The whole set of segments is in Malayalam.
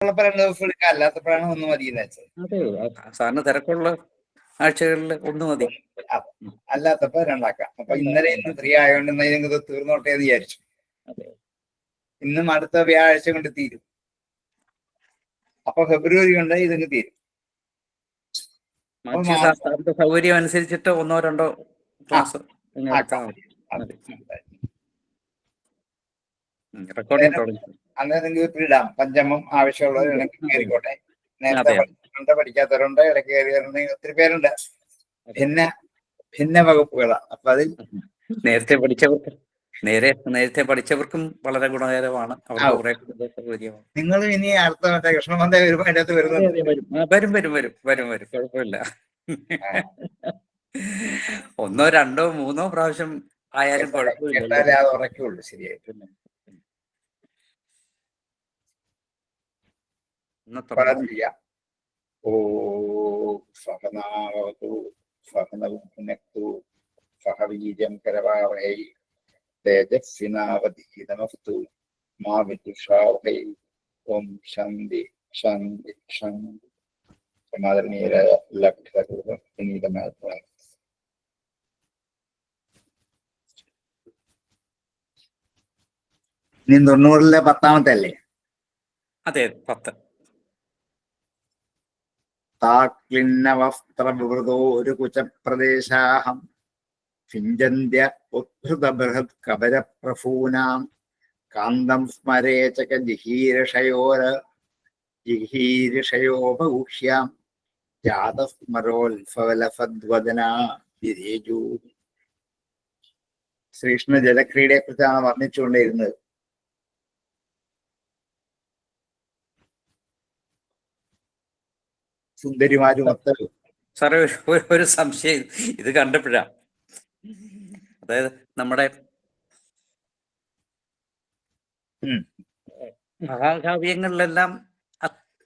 ഉള്ളപ്പോ 2 ദിവസം എടുക്കാം, അല്ലാത്തപ്പോഴാണ് 1 മതി എന്ന് വെച്ചത്. അതെ, സാറിന് തിരക്കുള്ള ആഴ്ചകളിൽ 1 മതി. അല്ലാത്തപ്പോ 2 ആക്കാം. അപ്പൊ ഇന്നലെ ഇന്ന് ഫ്രീ ആയതുകൊണ്ട് ഇത് തീർന്നോട്ടെ എന്ന് വിചാരിച്ചു. ഇന്നും അടുത്ത വ്യാഴാഴ്ച കൊണ്ട് തീരും. അപ്പൊ ഫെബ്രുവരി കൊണ്ട് ഇതങ്ങ് തീരും. സാറിന്റെ സൗകര്യം അനുസരിച്ചിട്ട് 1 or 2 ക്ലാസ് റെക്കോർഡിംഗ് തുടങ്ങി. അന്നേരം ഇടാം. പഞ്ചമം ആവശ്യമുള്ളത് ഇടയ്ക്ക് കയറിക്കോട്ടെ. നേരത്തെ പഠിക്കാത്തവരുണ്ട്, ഇടയ്ക്ക് കയറിയവരുണ്ടെങ്കിൽ ഒത്തിരി പേരുണ്ട്. ഭിന്ന വകുപ്പുകളാണ്. അപ്പൊ അതിൽ നേരത്തെ പഠിച്ചവർക്കും വളരെ ഗുണകരമാണ്. നിങ്ങൾ ഇനി അടുത്ത കൃഷ്ണമന്ദ വരുമ്പോ അതിന്റെ അകത്ത് വരുന്നുണ്ട്. വരും കുഴപ്പമില്ല. 1, 2, 3 പ്രാവശ്യം ആയാലും കുഴപ്പമില്ല. അത് ഉറക്കുള്ളൂ. ശരിയായിട്ട് സഹവീര്യം കരവാവഹൈ തേജസ്വിനാവതീതമസ്തു മാ വിദ്വിഷാവഹൈ. ഓം ശാന്തി ശാന്തി ശാന്തി. സമാദരണീയരായ എല്ലാ കുട്ടികൾക്കും പുനീതമായ ഇനി 90-ലെ 10ാമത്തെ അല്ലേ? അതെ, 10. താക്ലിന്ന വസ്ത്രവിവൃതോ ഒരു കുചപ്രദേശാഹം ഫിഞ്ചന്ത്യ ഉദ്ധൃത ബൃഹത് കബരപ്രഫൂനാം കാന്തം സ്മരേചക ജിഹീരിഷയോപഗുഹ്യാം ജാതസ്മരോത്ഫലഫദ്വദനാ വിരേജു. ശ്രീകൃഷ്ണ ജലക്രീഡയെ കുറിച്ചാണ് വർണ്ണിച്ചുകൊണ്ടിരുന്നത്. സുന്ദരിമാരുമൊത്ത്. സാറേ, ഒരു സംശയം ഇത് കണ്ടപ്പോഴാ. അതായത് നമ്മുടെ മഹാകാവ്യങ്ങളിലെല്ലാം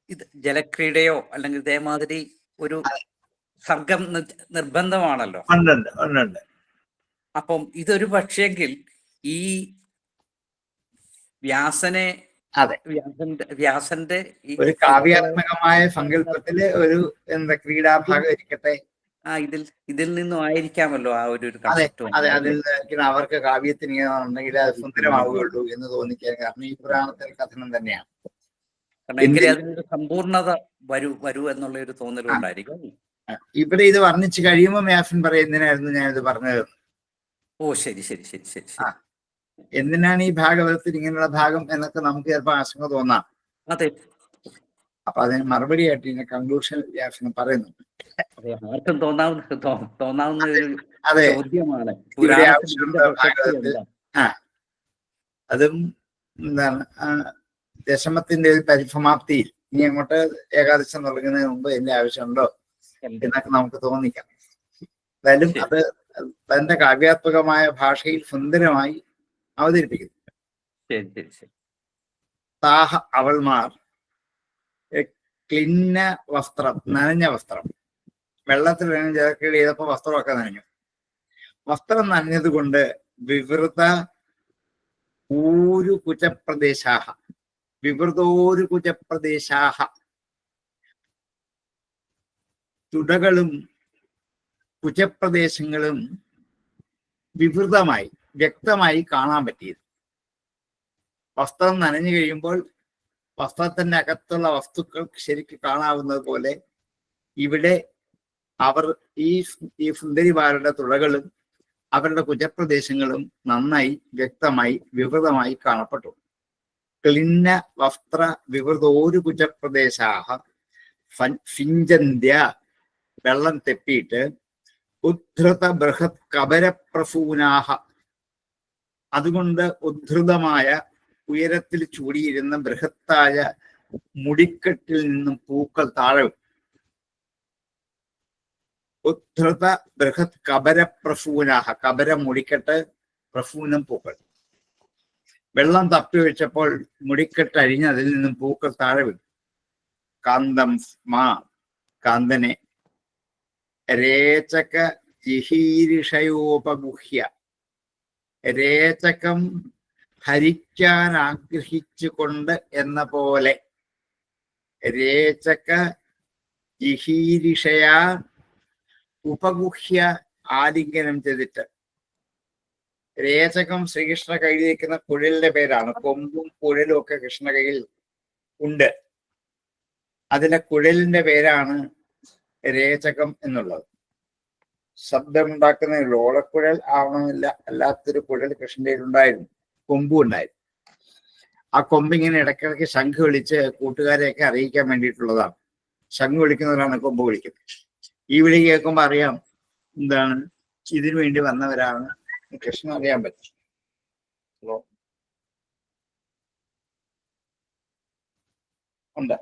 ഇത് ജലക്രീഡയോ അല്ലെങ്കിൽ ഇതേമാതിരി ഒരു സർഗം നിർബന്ധമാണല്ലോ. അപ്പം ഇതൊരു പക്ഷേങ്കിൽ ഈ വ്യാസന്റെ ഒരു കാവ്യാത്മകമായ സങ്കല്പത്തില് ഒരു ക്രീഡാഭാഗം ഇരിക്കട്ടെ, ഇതിൽ നിന്നും ആയിരിക്കാമല്ലോ ആ ഒരു അതെ, അതിൽ അവർക്ക് കാവ്യത്തിന് ഉണ്ടെങ്കിൽ അത് സുന്ദരമാവുകയുള്ളൂ എന്ന് തോന്നിക്കാൻ കാരണം ഈ പുരാണത്തിൽ കഥനം തന്നെയാണ്. അതിനൊരു സമ്പൂർണത വരൂ എന്നുള്ള ഒരു തോന്നലുണ്ടായിരിക്കും. ഇവിടെ ഇത് വർണ്ണിച്ചു കഴിയുമ്പോൾ വ്യാസൻ പറയുന്നതിനായിരുന്നു ഞാനിത് പറഞ്ഞത്. ഓ, ശരി. എന്തിനാണ് ഈ ഭാഗവതത്തിൽ ഇങ്ങനെയുള്ള ഭാഗം എന്നൊക്കെ നമുക്ക് ചിലപ്പോൾ ആശങ്ക തോന്നാം. അതെ. അപ്പൊ അതിന് മറുപടിയായിട്ട് ഇതിന്റെ കൺക്ലൂഷൻ വ്യാസൻ പറയുന്നുണ്ട്. ആർക്കും തോന്നാവുന്ന ഒരു ചോദ്യമാണ്. അതും എന്താണ്, ദശമത്തിന്റെ ഒരു പരിസമാപ്തിയിൽ ഇനി അങ്ങോട്ട് ഏകാദശം തുടങ്ങുന്നതിന് മുമ്പ് ഇതിന്റെ ആവശ്യമുണ്ടോ എന്നൊക്കെ നമുക്ക് തോന്നിക്കാം. എന്തായാലും അത് തന്റെ കാവ്യാത്മകമായ ഭാഷയിൽ സുന്ദരമായി അവതരിപ്പിക്കുന്നു. താഹ അവൾമാർ ക്ലിന്ന വസ്ത്രം, നനഞ്ഞ വസ്ത്രം, വെള്ളത്തിൽ ജലക്രീഡ ചെയ്തപ്പോ വസ്ത്രമൊക്കെ നനഞ്ഞു. വസ്ത്രം നനഞ്ഞത് കൊണ്ട് വിവൃത ഊരു കുചപ്രദേശാഹ, വിവൃതോരു കുചപ്രദേശാഹ, തുടകളും കുചപ്രദേശങ്ങളും വിവൃതമായി വ്യക്തമായി കാണാൻ പറ്റിയത്. വസ്ത്രം നനഞ്ഞു കഴിയുമ്പോൾ വസ്ത്രത്തിന്റെ അകത്തുള്ള വസ്തുക്കൾ ശരിക്കും കാണാവുന്നത് പോലെ ഇവിടെ ഈ സുന്ദരിമാരുടെ തുടകളും അവരുടെ കുചപ്രദേശങ്ങളും നന്നായി വ്യക്തമായി വിവൃതമായി കാണപ്പെട്ടു. ക്ലിന്ന വസ്ത്ര വിവൃതോരു കുചപ്രദേശാഹ ഫിഞ്ചന്ത്യ, വെള്ളം തെപ്പിയിട്ട്, ഉദ്ധൃത ബൃഹത് കബരപ്രഫൂനാഹ, അതുകൊണ്ട് ഉദ്ധൃതമായ ഉയരത്തിൽ ചൂടിയിരുന്ന ബൃഹത്തായ മുടിക്കെട്ടിൽ നിന്നും പൂക്കൾ താഴെ. ഉദ്ധൃത ബൃഹത് കബരപ്രഫൂനാഹ, കബര മുടിക്കെട്ട്, പ്രഫൂനം പൂക്കൾ. വെള്ളം തപ്പി വെച്ചപ്പോൾ മുടിക്കെട്ട് അഴിഞ്ഞ് അതിൽ നിന്നും പൂക്കൾ താഴെ വീണു. കാന്തം സ്മാ, കാന്തനെ, രേചക ജിഹീരിഷയോപഗുഹ്യ, രേചകം ഹരിക്കാൻ ആഗ്രഹിച്ചുകൊണ്ട് എന്ന പോലെ, രേചക ജിഹീരിഷയ ഉപഗുഹ്യ ആലിംഗനം ചെയ്തിട്ട്, രേചകം ശ്രീകൃഷ്ണ കയ്യിലിരിക്കുന്ന കുഴലിന്റെ പേരാണ്. കൊമ്പും കുഴലും ഒക്കെ കൃഷ്ണ കയ്യിൽ ഉണ്ട്. അതിലെ കുഴലിന്റെ പേരാണ് രേചകം എന്നുള്ളത്. ശബ്ദമുണ്ടാക്കുന്നതിൽ ഓളക്കുഴൽ ആവണമെന്നില്ല, അല്ലാത്തൊരു കുഴൽ കൃഷ്ണന്റെ ഉണ്ടായിരുന്നു, കൊമ്പും ഉണ്ടായിരുന്നു. ആ കൊമ്പിങ്ങനെ ഇടയ്ക്കിടയ്ക്ക് ശംഖ് വിളിച്ച് കൂട്ടുകാരെയൊക്കെ അറിയിക്കാൻ വേണ്ടിയിട്ടുള്ളതാണ്. ശംഖ് വിളിക്കുന്നവരാണ് കൊമ്പ് വിളിക്കുന്നത്. ഈ വിളി കേൾക്കുമ്പോൾ അറിയാം എന്താണ് ഇതിനു വേണ്ടി വന്നവരാണ് കൃഷ്ണൻ അറിയാൻ പറ്റും. ഉണ്ട്.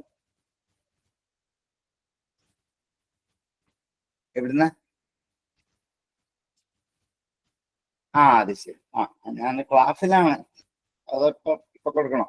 എവിടുന്ന? അത് ശരി. ഞാൻ ക്ലാസ്സിലാണ്. ഇപ്പൊ കൊടുക്കണോ?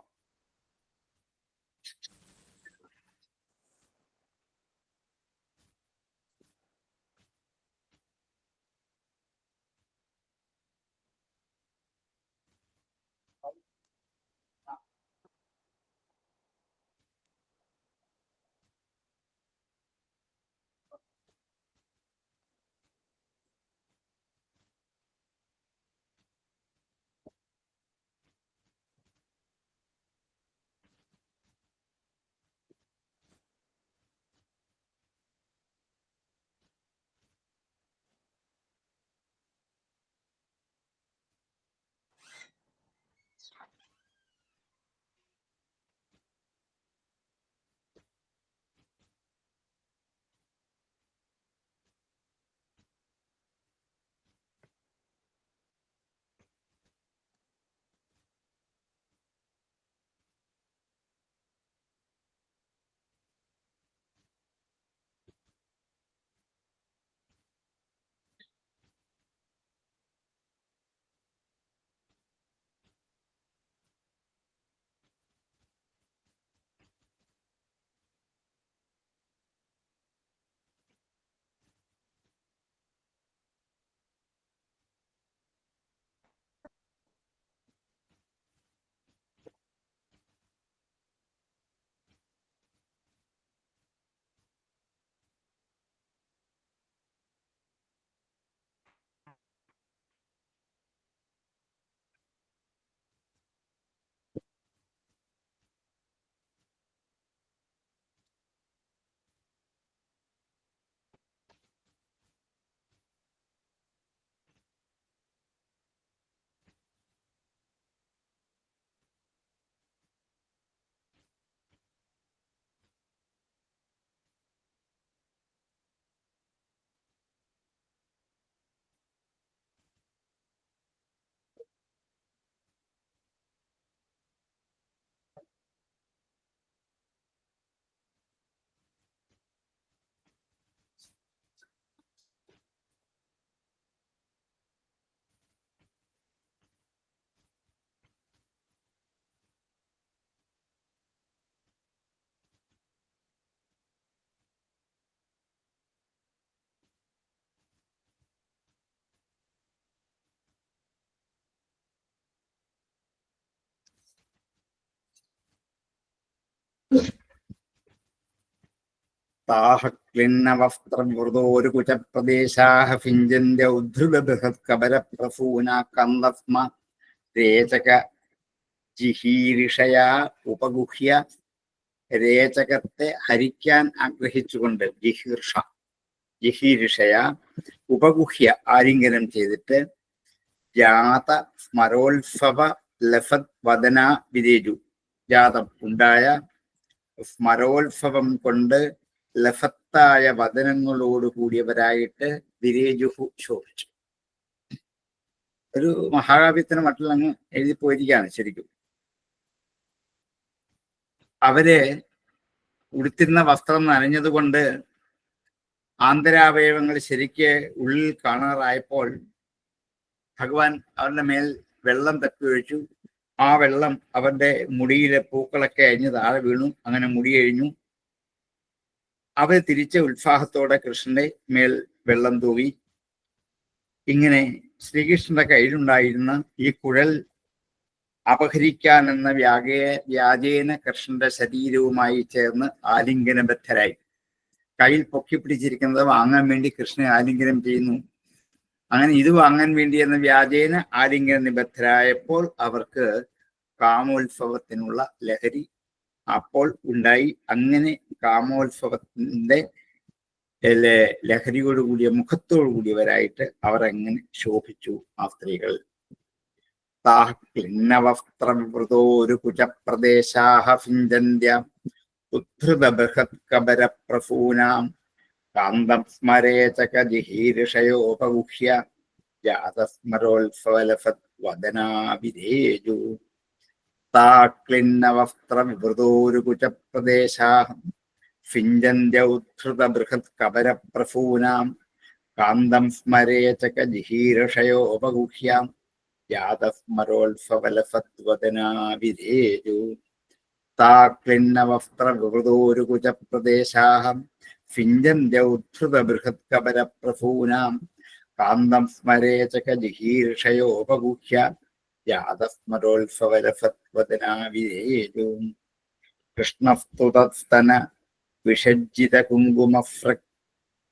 താഹ ക്ലിന്ന വസ്ത്രം വൃതോരു കുചപ്രദേശാഹ ഫിഞ്ചന്ത്യ ഉദ്ധൃത ബൃഹത് കബരപ്രസൂന കന്ദസ്മ രേചക ജിഹീരിഷയാ ഉപഗുഹ്യ, രേചകത്തെ ഹരിക്കാൻ ആഗ്രഹിച്ചുകൊണ്ട് ജിഹീരിഷയ ഉപഗുഹ്യ ആലിംഗനം ചെയ്തിട്ട്, ജാത സ്മരോത്സവ ലഫത് വദന വിരേജു, ജാതം ഉണ്ടായ, സ്മരോത്സവം കൊണ്ട് ലഫത്തായ വദനങ്ങളോട് കൂടിയവരായിട്ട് വിരേജുഹു ശോഭിച്ചു. ഒരു മഹാകാവ്യത്തിന് മട്ടിലങ്ങ് എഴുതി പോയിരിക്കുകയാണ് ശരിക്കും. അവര് ഉടുത്തിരുന്ന വസ്ത്രം നനഞ്ഞതുകൊണ്ട് ആന്തരാവയവങ്ങൾ ശരിക്ക് ഉള്ളിൽ കാണാറായപ്പോൾ ഭഗവാൻ അവരുടെ മേൽ വെള്ളം തപ്പി ഒഴിച്ചു. ആ വെള്ളം അവരുടെ മുടിയിലെ പൂക്കളൊക്കെ അഴിഞ്ഞ് താഴെ വീണു. അങ്ങനെ മുടി കഴിഞ്ഞു. അവർ തിരിച്ച ഉത്സാഹത്തോടെ കൃഷ്ണന്റെ മേൽ വെള്ളം തൂവി. ഇങ്ങനെ ശ്രീകൃഷ്ണന്റെ കയ്യിലുണ്ടായിരുന്ന ഈ കുഴൽ അപഹരിക്കാനെന്ന വ്യാജേന കൃഷ്ണന്റെ ശരീരവുമായി ചേർന്ന് ആലിംഗനബദ്ധരായി. കയ്യിൽ പൊക്കി പിടിച്ചിരിക്കുന്നത് വാങ്ങാൻ വേണ്ടി കൃഷ്ണനെ ആലിംഗനം ചെയ്യുന്നു. അങ്ങനെ ഇത് വാങ്ങാൻ വേണ്ടി എന്ന വ്യാജേന ആലിംഗന നിബദ്ധരായപ്പോൾ അവർക്ക് കാമോത്സവത്തിനുള്ള ലഹരി അപ്പോൾ ഉണ്ടായി. അങ്ങനെ കാമോത്സവത്തിന്റെ ലഹരിയോടുകൂടിയ മുഖത്തോടു കൂടിയവരായിട്ട് അവർ അങ്ങനെ ശോഭിച്ചു ആ സ്ത്രീകൾ. വസ്ത്രവിവൃതോരു കുചപ്രദേശാഹ ഫിഞ്ചന്ത്യ ഉദ്ധൃത ബൃഹത് കബര പ്രഫൂനാം കാന്തം സ്മരേചക ജിഹീർഷയോപഗുഹ്യ ജാതസ്മരോത്സവലഫത് വദനാവിധേജു. വസ്ത്രവിവൃതോരു കുചപ്രദേശാഹ ഫിഞ്ചന്ത്യ ഉദ്ധൃത ബൃഹത് കബര പ്രഫൂനാം കാന്തം സ്മരേചക ജിഹീർഷയോപഗുഹ്യ യാതസ്മരോത്സവലഫദ്വദനാവിധേജു. വസ്ത്രവിവൃതോരു കുചപ്രദേശാഹ ഫിഞ്ചന്ത്യ ഉദ്ധൃത ബൃഹത് കബര പ്രഫൂനാം കാന്തം സ്മരേചക ജിഹീർഷയോപഗുഹ്യ യാതസ്മരോത്സവലഫദ്വദനാവിധേജു. കൃഷ്ണസ്തുതസ്തന വിഷജ്ജിത കുങ്കുമഫ്രക്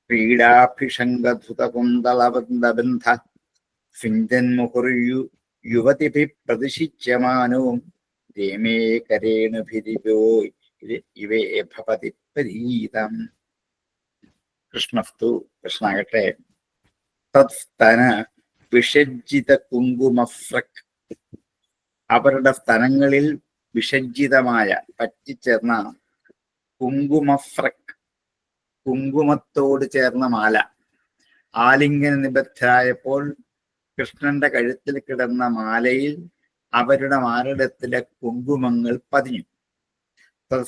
ക്രീഡാഭിഷംഗധുതകുന്തളവന്ദബന്ധ ഫിഞ്ചന്മുഹുർയു യുവതിഭി പ്രതിഷിച്യമാനോ രേമേ കരേണുഭിരിവോ ഇവേ ഭവതി പരീതം. കൃഷ്ണസ്തു കൃഷ്ണാകട്ടെ തത്സ്തന വിഷജ്ജിത കുങ്കുമഫ്രക് അവരുടെ സ്തനങ്ങളിൽ വിഷജ്ജിതമായ പറ്റിച്ചേർന്ന കുങ്കുമഫ്രക് കുങ്കുമത്തോട് ചേർന്ന മാല. ആലിംഗന നിബദ്ധരായപ്പോൾ കൃഷ്ണന്റെ കഴുത്തിൽ കിടന്ന മാലയിൽ അവരുടെ മാരടത്തിലെ കുങ്കുമങ്ങൾ പതിഞ്ഞു.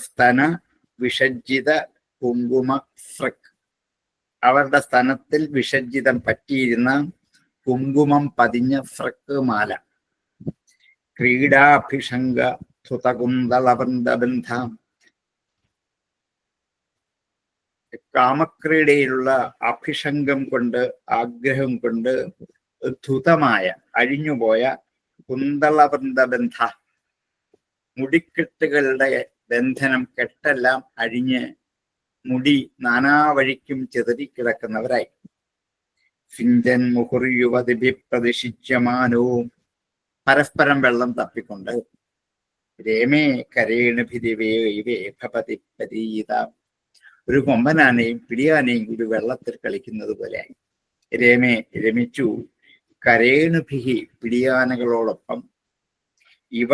സ്തന വിഷജ്ജിത കുങ്കുമഫ്രക് അവരുടെ സ്തനത്തിൽ വിഷജ്ജിതം പറ്റിയിരുന്ന കുങ്കുമം പതിഞ്ഞ ഫ്രക്ക് മാല. ക്രീഡാഭിഷംഗ ധുതകുന്തളബന്ധ കാമക്രീഡയിലുള്ള അഭിഷംഗം കൊണ്ട് ആഗ്രഹം കൊണ്ട് ധുതമായ അഴിഞ്ഞുപോയ കുന്തളവൃന്ദബന്ധ മുടിക്കെട്ടുകളുടെ ബന്ധനം കെട്ടെല്ലാം അഴിഞ്ഞ് മുടി നാനാവഴിക്കും ചെതറിക്കിടക്കുന്നവരായി. ഫിഞ്ചൻ മുഹുർ യുവതിഭി പ്രതിഷിച്യമാനവും പരസ്പരം വെള്ളം തപ്പിക്കൊണ്ട് രേമേ കരേണുഭിരിവേ ഇവേ ഭവതി പരീത. ഒരു കൊമ്പനാനയും പിടിയാനയും കൂടി വെള്ളത്തിൽ കളിക്കുന്നത് പോലെയായി. രേമേ രമിച്ചു കരേണുഭിഹി പിടിയാനകളോടൊപ്പം ഇവ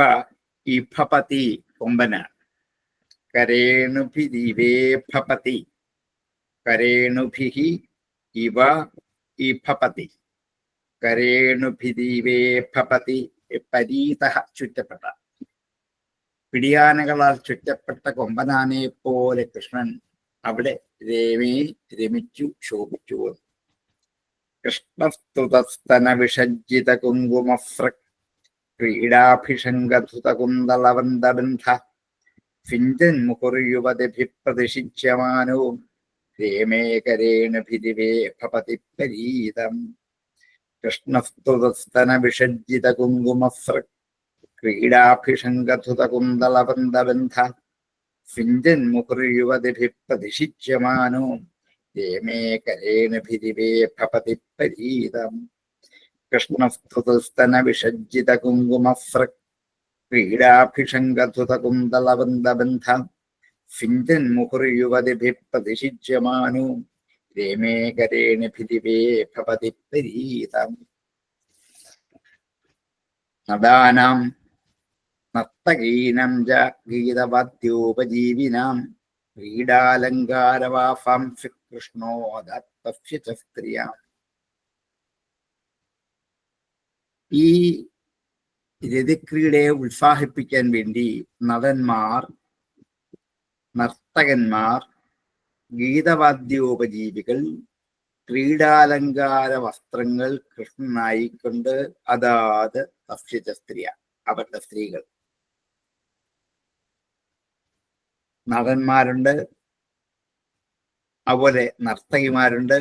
ഇഭപതി കൊമ്പനാണ്. കരേണുഭിരിവേ ഭപതി കരേണുഭിഹി ഇവ ഇഭപതി കരേണുഭിരിവേ ഭപതി പരീത ചുറ്റപ്പെട്ട പിടിയാനകളാൽ ചുറ്റപ്പെട്ട കൊമ്പനാനയെ പോലെ കൃഷ്ണൻ അവിടെ രമിച്ചു ശോഭിച്ചു. കൃഷ്ണസ്തുതസ്തന വിഷജ്ജിത കുങ്കുമഫ്രക് ക്രീഡാഭിഷംഗധുതകുന്തളവന്ദബന്ധ ഫിഞ്ചൻ മുഹുർയുവതിഭി പ്രതിഷിച്യമാനോ രേമേ കരേണുഭിരിവേ ഭവതി പരീതം. കൃഷ്ണസ്തുതസ്തന വിഷജ്ജിത കുങ്കുമഫ്രക് ക്രീഡാഭിഷംഗധുതകുന്തളവന്ദബന്ധ ഫിഞ്ചൻ മുഹുർയുവതിഭി പ്രതിഷിച്യമാനോ രേമേ കരേണുഭിരിവേ ഭവതി പരീതം. കൃഷ്ണസ്തുതസ്തന വിഷജ്ജിത കുങ്കുമഫ്രക് ക്രീഡാഭിഷംഗധുതകുന്തളവന്ദബന്ധ ഫിഞ്ചൻ മുഹുർയുവതിഭി പ്രതിഷിച്യമാനോ രേമേ കരേണുഭിരിവേ ഭവതി പരീതം. നദാനാം നർത്തകീനം ച ഗീതവാദ്യോപജീവിനാം ക്രീഡാലങ്കാരവാഫാം കൃഷ്ണോ ദത്തസ്യ ച സ്ത്രിയാം. ഈ രതിക്രീഡയെ ഉത്സാഹിപ്പിക്കാൻ വേണ്ടി നടന്മാർ, നർത്തകന്മാർ, ഗീതവാദ്യോപജീവികൾ ക്രീഡാലങ്കാര വസ്ത്രങ്ങൾ കൃഷ്ണനായിക്കൊണ്ട് അതാത് തസ്യ സ്ത്രീയ അവരുടെ സ്ത്രീകൾ. നടന്മാരുണ്ട്, അതുപോലെ നർത്തകിമാരുണ്ട്,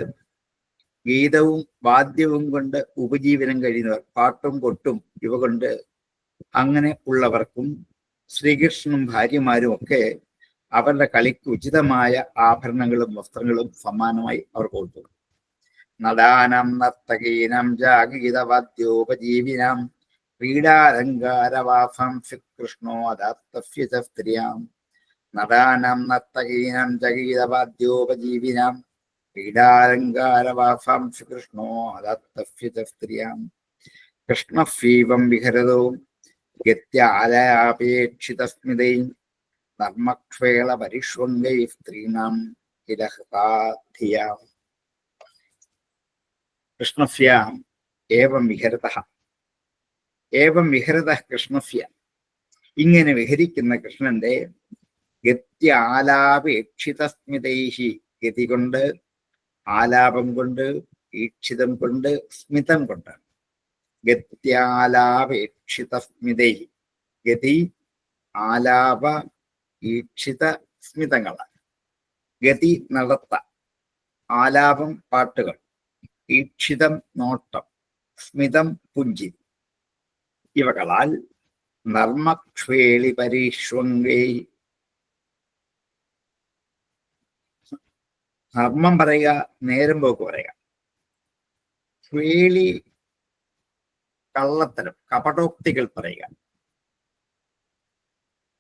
ഗീതവും വാദ്യവും കൊണ്ട് ഉപജീവനം കഴിയുന്നവർ, പാട്ടും കൊട്ടും ഇവ കൊണ്ട് അങ്ങനെ ഉള്ളവർക്കും ശ്രീകൃഷ്ണനും ഭാര്യമാരും ഒക്കെ അവരുടെ കളിക്ക് ഉചിതമായ ആഭരണങ്ങളും വസ്ത്രങ്ങളും സമ്മാനമായി അവർ കൊടുത്തു. നടാനം നർത്തകീനം ജാഗീതവാദ്യോപജീവിനാം ക്രീഡാലങ്കാരവാസം കൃഷ്ണോ അദാത്തസ്യ സ്ത്രീയാം. നടാനം നർത്തകീനം ജഗീതവാദ്യോപജീവിനാം ക്രീഡാലങ്കാരവാസം കൃഷ്ണോ അദാത്തസ്യ സ്ത്രീയാം. കൃഷ്ണഫീവം വിഹരതോ ഗത്യാലയാപേക്ഷിതസ്മിതൈ നർമ്മക്ഷേള പരിഷ്വംഗൈ സ്ത്രീണാം കിലഹൃതാധിയാം. കൃഷ്ണഫ്യാം ഏവം വിഹരതഃ ഏവം വിഹരതഃ കൃഷ്ണഫ്യ. ഇങ്ങനെ വിഹരിക്കുന്ന കൃഷ്ണന്റെ ഗത്യാലാപേക്ഷിതസ്മിതൈഹി, ഗതി കൊണ്ട്, ആലാപം കൊണ്ട്, ഈക്ഷിതം കൊണ്ട്, സ്മിതം കൊണ്ട്. ഗത്യാലാപേക്ഷിതസ്മിതൈ, ഗതി, ആലാപ, ഈക്ഷിത, സ്മിതങ്ങളാണ്. ഗതി നടത്ത, ആലാപം പാട്ടുകൾ, ഈക്ഷിതം നോട്ടം, സ്മിതം പുഞ്ചിരി. ഇവകളാൽ നർമ്മക്ഷേളി പരീഷ്വങ്കൈ, നർമ്മം പറയുക, നേരം പോക്ക് പറയുക. ക്ഷേളി കള്ളത്തരം, കപടോക്തികൾ പറയുക.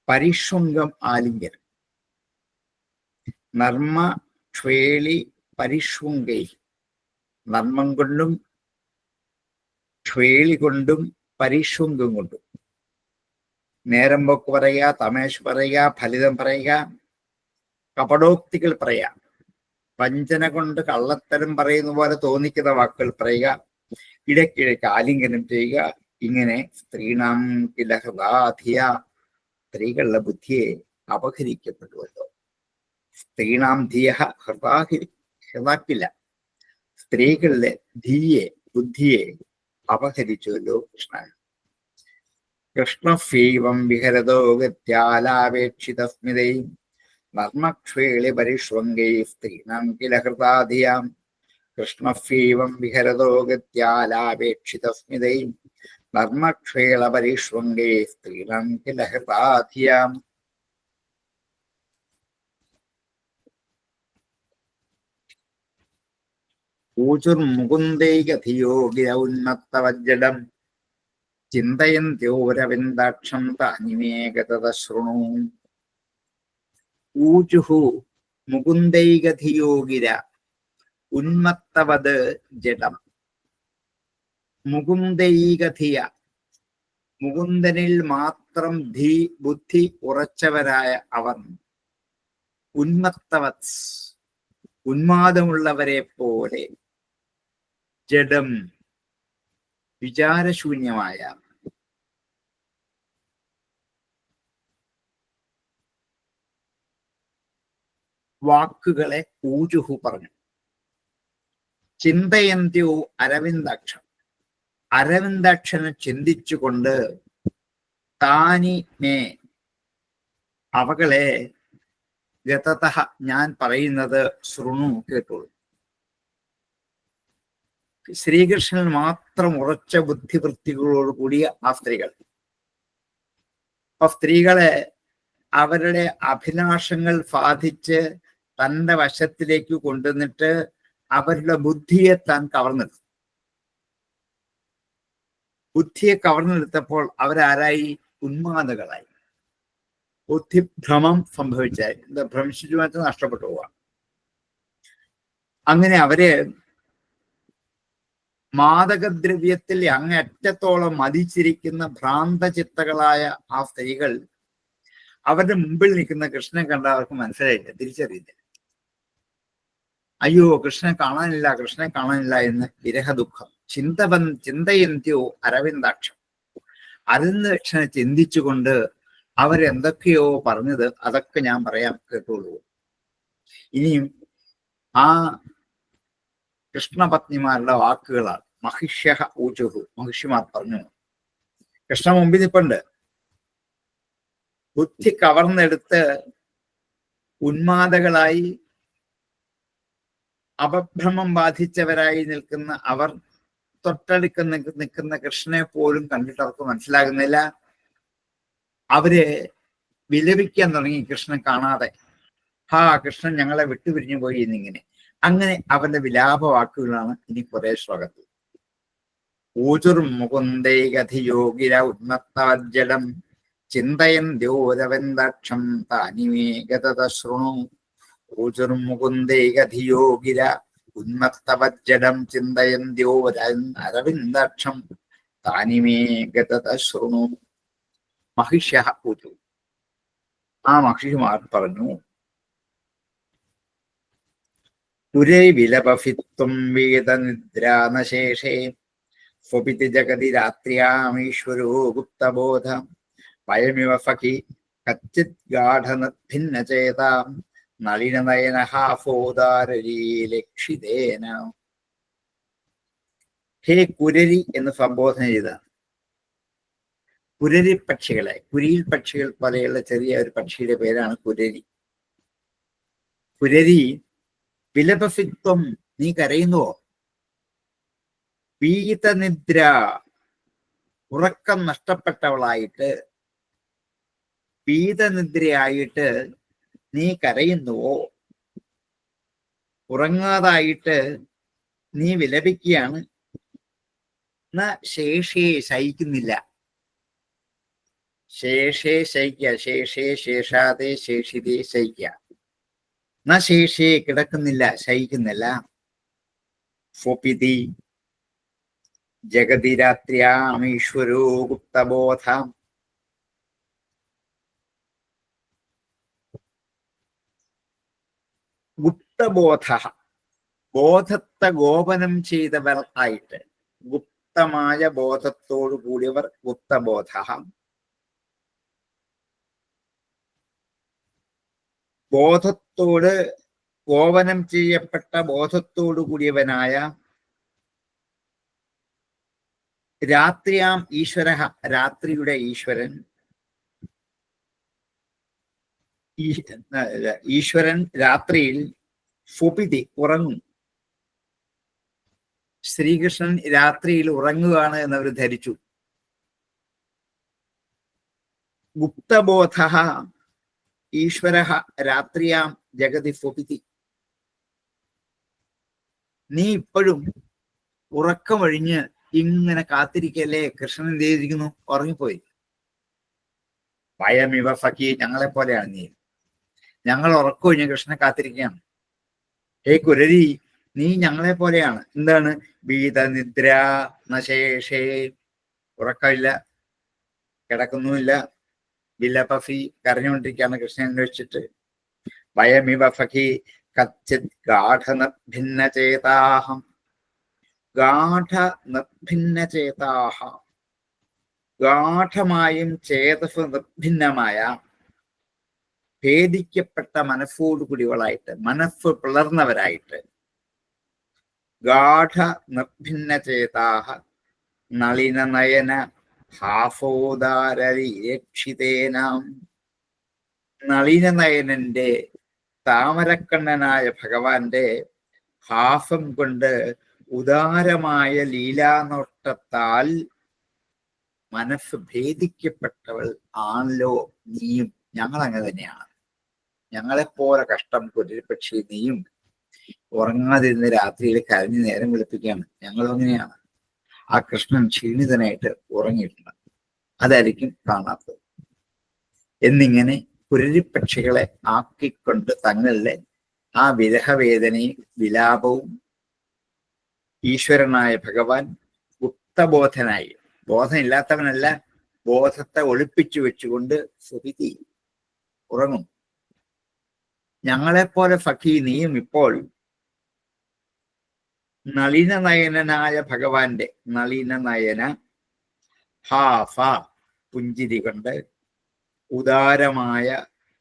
പരിഷ്വംഗം ആലിംഗനം. നർമ്മ ക്ഷേളി പരിഷ്വങ്കൈ, നർമ്മം കൊണ്ടും ക്ഷേളി കൊണ്ടും പരിഷ്വംഗം കൊണ്ടും. നേരം പോക്ക് പറയുക, തമേഷ് പറയുക, ഫലിതം പറയുക, കപടോക്തികൾ പറയുക, വഞ്ചന കൊണ്ട് കള്ളത്തരം പറയുന്ന പോലെ തോന്നിക്കുന്ന വാക്കുകൾ പറയുക, ഇടയ്ക്കിടയ്ക്ക് ആലിംഗനം ചെയ്യുക. ഇങ്ങനെ സ്ത്രീണാം കിലഹൃതാധിയ, സ്ത്രീകളുടെ ബുദ്ധിയെ അപഹരിക്കപ്പെടുമല്ലോ. സ്ത്രീണാം ധിയ ഹൃതാക്കില്ല, സ്ത്രീകളുടെ ധിയെ, ബുദ്ധിയെ അപഹരിച്ചുവല്ലോ കൃഷ്ണൻ. കൃഷ്ണഫീവം വിഹരതോ ഗത്യാലാപേക്ഷിതസ്മിതൈ നർമ്മക്ഷേളി പരിഷ്വങ്കൈ സ്ത്രീണാം കിലഹൃതാധിയാം. കൃഷ്ണഫീവം വിഹരതോ ഗത്യാലാപേക്ഷിതസ്മിതൈ നർമ്മക്ഷേള പരിഷ്വങ്കൈ സ്ത്രീണാം കിലഹൃതാധിയാം. ഊചുർമുകുന്ദൈകധിയോ ഗിരൗന്നത്തവജ്ജടം ചിന്തയന്ത്യോരവിന്ദാക്ഷം താനിമേകതത ശൃണു. ഊചുഹു മുകുന്ദൈകധിയോ ഗിര ഉന്മത്തവത് ജഡം. മുകുന്ദൈകധിയ, മുകുന്ദനിൽ മാത്രം ബുദ്ധി ഉറച്ചവരായ അവർ, ഉന്മത്തവത്, ഉന്മാദമുള്ളവരെ പോലെ, ജഡം, വിചാരശൂന്യമായ, വാക്കുകളെ ഊജുഹു പറഞ്ഞു. ചിന്തയന്ത്യോ അരവിന്ദാക്ഷം, അരവിന്ദാക്ഷനെ ചിന്തിച്ചുകൊണ്ട്, താനി മേ, അവകളെ, ഗതതഃ, ഞാൻ പറയുന്നത്, ശൃണു, കേട്ടോളൂ. ശ്രീകൃഷ്ണൻ മാത്രം ഉറച്ച ബുദ്ധിവൃത്തികളോട് കൂടിയ ആ സ്ത്രീകൾ. അപ്പൊ സ്ത്രീകളെ അവരുടെ അഭിലാഷങ്ങൾ സാധിച്ച് തന്റെ വശത്തിലേക്ക് കൊണ്ടുവന്നിട്ട് അവരുടെ ബുദ്ധിയെ താൻ കവർന്നെടുത്തു. ബുദ്ധിയെ കവർന്നെടുത്തപ്പോൾ അവരാരായി? ഉന്മാദകളായി. ബുദ്ധിഭ്രമം സംഭവിച്ചായി, ഭ്രമിച്ചു മാറ്റം നഷ്ടപ്പെട്ടു പോവാം. അങ്ങനെ അവര് മാദകദ്രവ്യത്തിൽ അങ്ങേറ്റത്തോളം മതിച്ചിരിക്കുന്ന ഭ്രാന്തചിത്തകളായ ആ സ്ത്രീകൾ അവരുടെ മുമ്പിൽ നിൽക്കുന്ന കൃഷ്ണനെ കണ്ട അവർക്ക് മനസ്സിലായില്ല, തിരിച്ചറിയില്ല. അയ്യോ, കൃഷ്ണനെ കാണാനില്ല, കൃഷ്ണനെ കാണാനില്ല എന്ന് വിരഹദുഃഖം. ചിന്തയന്ത്യോ അരവിന്ദാക്ഷം, അരവിന്ദാക്ഷനെ ചിന്തിച്ചുകൊണ്ട് അവരെന്തൊക്കെയോ പറഞ്ഞത്, അതൊക്കെ ഞാൻ പറയാം, കേട്ടോളൂ. ഇനിയും ആ കൃഷ്ണപത്നിമാരുടെ വാക്കുകളാണ്. മഹിഷ്യ ഊചുഹു, മഹിഷിമാർ പറഞ്ഞു. കൃഷ്ണ മുമ്പിൽ നിൽപ്പുണ്ട്. ബുദ്ധി കവർന്നെടുത്ത് ഉന്മാദകളായി അപഭ്രമം ബാധിച്ചവരായി നിൽക്കുന്ന അവർ തൊട്ടടുക്ക് നിൽക്കുന്ന കൃഷ്ണനെ പോലും കണ്ടിട്ട് അവർക്ക് മനസ്സിലാകുന്നില്ല അവര് വിലപിക്കാൻ തുടങ്ങി കൃഷ്ണൻ കാണാതെ. ഹാ, കൃഷ്ണൻ ഞങ്ങളെ വിട്ടുപിരിഞ്ഞു പോയി എന്നിങ്ങനെ. അങ്ങനെ അവന്റെ വിലാപ വാക്കുകളാണ് ഇനി കുറെ ശ്ലോകത്തിൽ. ഊചുർമുകുന്ദൈകധിയോഗിര ഉന്മത്താജ്ജലം ചിന്തയന്ത്യോരവന്ദക്ഷം താനിമേ ഗതത ശൃണു. ഊചുർമുകുന്ദൈകധിയോഗിര ഉന്മത്തവജ്ജലം ചിന്തയന്ത്യോരവിന്ദക്ഷം താനിമേ ഗതത ശൃണു. മഹിഷ്യഃ ഊചു, ആ മഹിഷിമാർ പറഞ്ഞു, പുരൈ വിലപഫിത്വം വേദനിദ്രാനശേഷേ സ്വപിതി ജഗതി രാത്ര്യാമീശ്വരോ ഗുപ്തബോധ വയമിവ ഫകി കച്ചിത് ഗാഠനഭിന്നചേതാം നളിനനയനഹാഫോദാരീലക്ഷിതേന. ഹേ കുരരി എന്ന് സംബോധന ചെയ്താണ്. കുരരി പക്ഷികളെ, കുരിയിൽ പക്ഷികൾ പോലെയുള്ള ചെറിയ ഒരു പക്ഷിയുടെ പേരാണ് കുരരി. കുരരി, വിലപഫിത്വം, നീ കരയുന്നുവോ? പീതനിദ്ര, ഉറക്കം നഷ്ടപ്പെട്ടവളായിട്ട്, പീതനിദ്രയായിട്ട് നീ കരയുന്നുവോ? ഉറങ്ങാതായിട്ട് നീ വിലപിക്കുകയാണ്. ശേഷേ, ശയിക്കുന്നില്ല. ശേഷേ ശയിക്ക, ശേഷേ ശേഷാതെ ശേഷിതേ ശയിക്ക. ശേഷേ കിടക്കുന്നില്ല, ശയിക്കുന്നില്ല. സ്വപിതി ജഗതി രാത്ര്യാമീശ്വരോ ഗുപ്തബോധ. ഗുപ്തബോധ, ബോധത്തെ ഗോപനം ചെയ്തവർ ആയിട്ട്, ഗുപ്തമായ ബോധത്തോടു കൂടിയവർ ഗുപ്തബോധ. ബോധത്തോട് ഗോപനം ചെയ്യപ്പെട്ട ബോധത്തോടു കൂടിയവനായ രാത്രിയാം ഈശ്വര, രാത്രിയുടെ ഈശ്വരൻ. ഈശ്വരൻ രാത്രിയിൽ സ്വപിതി, ഉറങ്ങും. ശ്രീകൃഷ്ണൻ രാത്രിയിൽ ഉറങ്ങുകയാണ് എന്നവർ ധരിച്ചു. ഗുപ്തബോധ ഈശ്വര രാത്രിയാം ജഗതി സ്വപിതി. നീ ഇപ്പോഴും ഉറക്കമൊഴിഞ്ഞ് ഇങ്ങനെ കാത്തിരിക്കല്ലേ? കൃഷ്ണൻ എന്ത് ചെയ്തിരിക്കുന്നു? ഉറങ്ങിപ്പോയി. ഭയമിവ സഖി, ഞങ്ങളെ പോലെയാണ് നീ. ഞങ്ങൾ ഉറക്കമൊഴിഞ്ഞ് കൃഷ്ണനെ കാത്തിരിക്കുകയാണ്. ഹേ കുരരി, നീ ഞങ്ങളെ പോലെയാണ്. എന്താണ്? ഭീതനിദ്ര നശേഷേ, ഉറക്കമില്ല, കിടക്കുന്നുമില്ല. വിലപഫി, കരഞ്ഞുകൊണ്ടിരിക്കുകയാണ് കൃഷ്ണനെ അന്വേഷിച്ചിട്ട്. ഭയമിവ സഖി കച്ചിത് ഗാഠനഭിന്നചേതാഹം, ഗാഠനഭിന്നചേതാഹ, ഗാഠമായും ചേതസ് നിർഭിന്നമായ ഭേദിക്കപ്പെട്ട മനസ്സോടു കൂടിയവളായിട്ട്, മനസ്സ് പിളർന്നവരായിട്ട്. ഗാഠ നിർഭിന്നചേതാഹ നളിനനയന ഹാഫോദാരരിരക്ഷിതേനാം. നളിനനയനന്റെ, താമരക്കണ്ണനായ ഭഗവാന്റെ ഹാസം കൊണ്ട്, ഉദാരമായ ലീലാനോട്ടത്താൽ മനസ്സ് ഭേദിക്കപ്പെട്ടവൾ ആണല്ലോ നീയും. ഞങ്ങൾ അങ്ങനെ തന്നെയാണ്. ഞങ്ങളെപ്പോലെ കഷ്ടം കുരരിപ്പക്ഷി നീയും. ഉറങ്ങാതിരുന്ന് രാത്രിയിൽ കരഞ്ഞ് നേരം വെളുപ്പിക്കുകയാണ്. ഞങ്ങളും അങ്ങനെയാണ്. ആ കൃഷ്ണൻ ക്ഷീണിതനായിട്ട് ഉറങ്ങിയിട്ടുണ്ട്, അതായിരിക്കും കാണാത്തത്. എന്നിങ്ങനെ കുരരിപ്പക്ഷികളെ ആക്കിക്കൊണ്ട് തങ്ങളുടെ ആ വിരഹവേദനയും വിലാപവും ഈശ്വരനായ ഭഗവാൻ ഗുപ്തബോധനായി, ബോധമില്ലാത്തവനല്ല, ബോധത്തെ ഒളിപ്പിച്ചു വെച്ചുകൊണ്ട് സുഭിതി ഉറങ്ങും. ഞങ്ങളെപ്പോലെ സഖി നീയും ഇപ്പോൾ നളിനനയനായ ഭഗവാന്റെ, നളിനനയന ഹാഫ, പുഞ്ചിരി കൊണ്ട്, ഉദാരമായ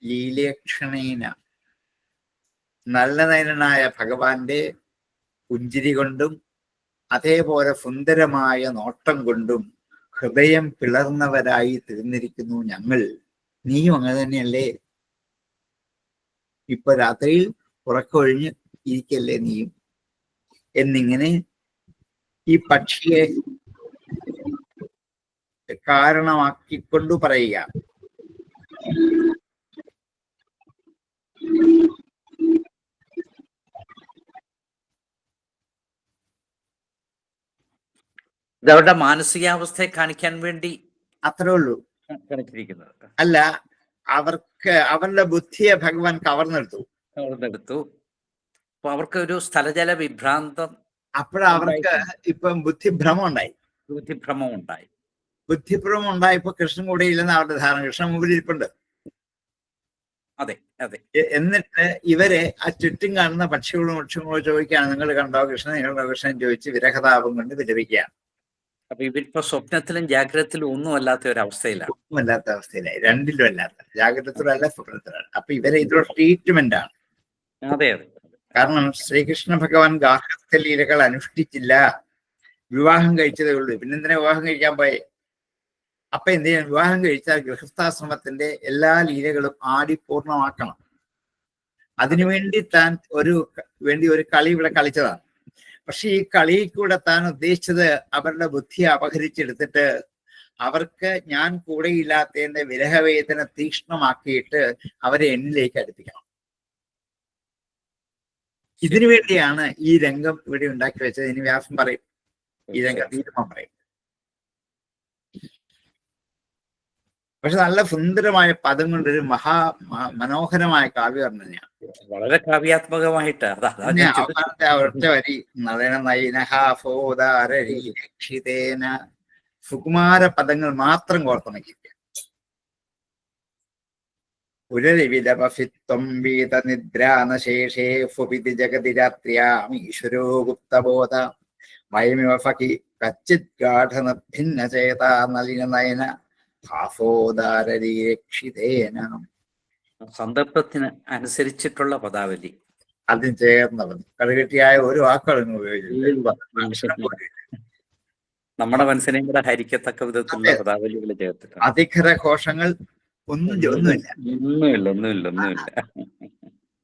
ലീലേക്ഷണേന, നല്ല നയനായ ഭഗവാന്റെ പുഞ്ചിരി കൊണ്ടും അതേപോലെ സുന്ദരമായ നോട്ടം കൊണ്ടും ഹൃദയം പിളർന്നവരായി തീർന്നിരിക്കുന്നു ഞങ്ങൾ. നീയും അങ്ങനെ തന്നെയല്ലേ? ഇപ്പൊ രാത്രിയിൽ ഉറക്കമൊഴിഞ്ഞ് ഇരിക്കല്ലേ നീയും? എന്നിങ്ങനെ ഈ പക്ഷിയെ കാരണമാക്കിക്കൊണ്ടു പറയുക. ഇതവരുടെ മാനസികാവസ്ഥയെ കാണിക്കാൻ വേണ്ടി അത്രേ ഉള്ളൂ. കാണിച്ചിരിക്കുന്നത്. അല്ല, അവർക്ക് അവരുടെ ബുദ്ധിയെ ഭഗവാൻ കവർന്നെടുത്തു. അപ്പൊ അവർക്ക് ഒരു സ്ഥലജല വിഭ്രാന്തം, അപ്പോഴവർക്ക് ഇപ്പം ബുദ്ധിഭ്രമം ഉണ്ടായി. ബുദ്ധിഭ്രമം ഉണ്ടായപ്പോ കൃഷ്ണൻ കൂടെ ഇല്ലെന്ന് അവരുടെ ധാരണ. കൃഷ്ണൻ മുമ്പിൽ ഇരിപ്പുണ്ട്. അതെ അതെ. എന്നിട്ട് ഇവരെ ആ ചുറ്റും കാണുന്ന പക്ഷികളും വൃക്ഷങ്ങളോ ചോദിക്കുകയാണ്, നിങ്ങൾ കണ്ടോ കൃഷ്ണൻ, നിങ്ങൾ കണ്ടോ കൃഷ്ണൻ ചോദിച്ച് വിരഹതാപം കൊണ്ട് വിലപിക്കുകയാണ്. അപ്പൊ ഇവരിപ്പോ സ്വപ്നത്തിലും ജാഗ്രതത്തിലും ഒന്നും അല്ലാത്ത ഒരു അവസ്ഥയിലാണ്. ഒന്നുമല്ലാത്ത അവസ്ഥയിലായി. രണ്ടിലും അല്ലാത്ത, ജാഗ്രതത്തിലല്ല സ്വപ്നത്തിലാണ്. അപ്പൊ ഇവരെ ഇതൊരു ട്രീറ്റ്മെന്റ് ആണ്. അതെ അതെ. കാരണം ശ്രീകൃഷ്ണ ഭഗവാൻ ഗാർഹസ്ഥ്യ ലീലകൾ അനുഷ്ഠിച്ചില്ല, വിവാഹം കഴിച്ചതേ ഉള്ളൂ. പിന്നെന്തിനാ വിവാഹം കഴിക്കാൻ പോയെ? അപ്പൊ എന്ത് ചെയ്യാൻ? വിവാഹം കഴിച്ചാൽ ഗൃഹസ്ഥാശ്രമത്തിന്റെ എല്ലാ ലീലകളും ആടി പൂർണ്ണമാക്കണം. അതിനുവേണ്ടി താൻ ഒരു കളി ഇവിടെ കളിച്ചതാണ്. പക്ഷെ ഈ കളിയിൽ കൂടെ താൻ ഉദ്ദേശിച്ചത് അവരുടെ ബുദ്ധി അപഹരിച്ചെടുത്തിട്ട് അവർക്ക് ഞാൻ കൂടെയില്ലാത്തതിന്റെ വിരഹവേദന തീക്ഷ്ണമാക്കിയിട്ട് അവരെ എന്നിലേക്ക് അടുപ്പിക്കണം. ഇതിനു വേണ്ടിയാണ് ഈ രംഗം ഇവിടെ ഉണ്ടാക്കി വെച്ചത്. ഇനി വ്യാസം പറയും, ഈ രംഗം തീരുമാനം പറയും. പക്ഷെ നല്ല സുന്ദരമായ പദം കൊണ്ടൊരു മനോഹരമായ കാവ്യവർണ്ണനയാണ്. വളരെ കാവ്യാത്മകമായിട്ട് അവസാനത്തെ ഒറ്റ വരി, നളന നയനഹോദാരീക്ഷിതേന, സുകുമാര പദങ്ങൾ മാത്രം കോർത്തിണക്കിയിരിക്കുക. ഉരരിവിലപഫിത്വം വീത നിദ്രാനശേഷേ ഫുപിതി ജഗതി രാത്ര്യാം ഈശ്വരോ ഗുപ്തബോധ വയമിവ ഫകി കച്ചിത് ഗാഠനഭിന്ന ചേതാ നളിന നയന ഭാഫോദാരീരക്ഷിതേന. സന്ദർഭത്തിന് അനുസരിച്ചിട്ടുള്ള പദാവലി, അതിന് ചേർന്നവൻ കടുകെട്ടിയായ ഒരു വാക്കുകളും ഉപയോഗിച്ചില്ല. നമ്മുടെ മനസ്സിനെയും കൂടെ ഹരിക്കത്തക്ക വിധത്തിലുള്ള പദാവലികൾ ചേർത്തിട്ടുണ്ട്. അധികര ഘോഷങ്ങൾ ഒന്നുമില്ല.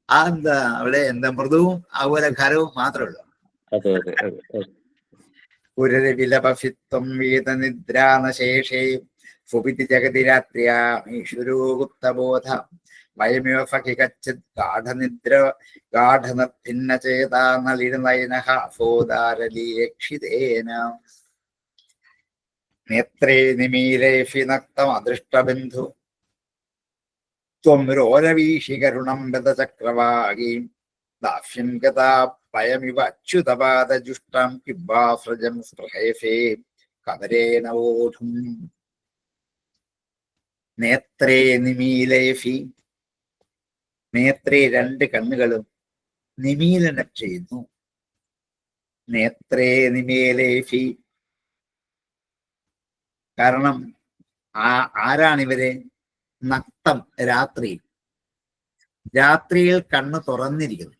ആ എന്താ അവിടെ എന്താ മൃദുവും അതുപോലെ ഖരവും മാത്രമേ ഉള്ളൂ. പുരരവിലപഫിത്വം വീത നിദ്രാനശേഷേ ഫുപിതി ജഗതി രാത്ര്യാമീശ്വരോ ഗുപ്തബോധ വയമിവ ഫകി കച്ചിത് ഗാഠനഭിന്ന ചേതാ നളിനനയനഃ ഫോദാരലീരക്ഷിതേന. നേത്രേ നിമീലേഫി നക്തമദൃഷ്ടബന്ധു ത്വം രോരവീഷി കരുണം ബദചക്രവാകീം ദാസ്യം ഗതാ പയമിവ അച്യുതപാദജുഷ്ടാം കിംവാസ്രജം സ്പൃഹേഫേ കവരേണ വോഢും. നേത്രേ നിമീലേഫി, നേത്രേ രണ്ട് കണ്ണുകളും നിമീലനം ചെയ്യുന്നു. നേത്രേ നിമീലേഫി, കാരണം ആരാണിവര്? നക്തം, രാത്രിയിൽ കണ്ണ് തുറന്നിരിക്കുന്നു.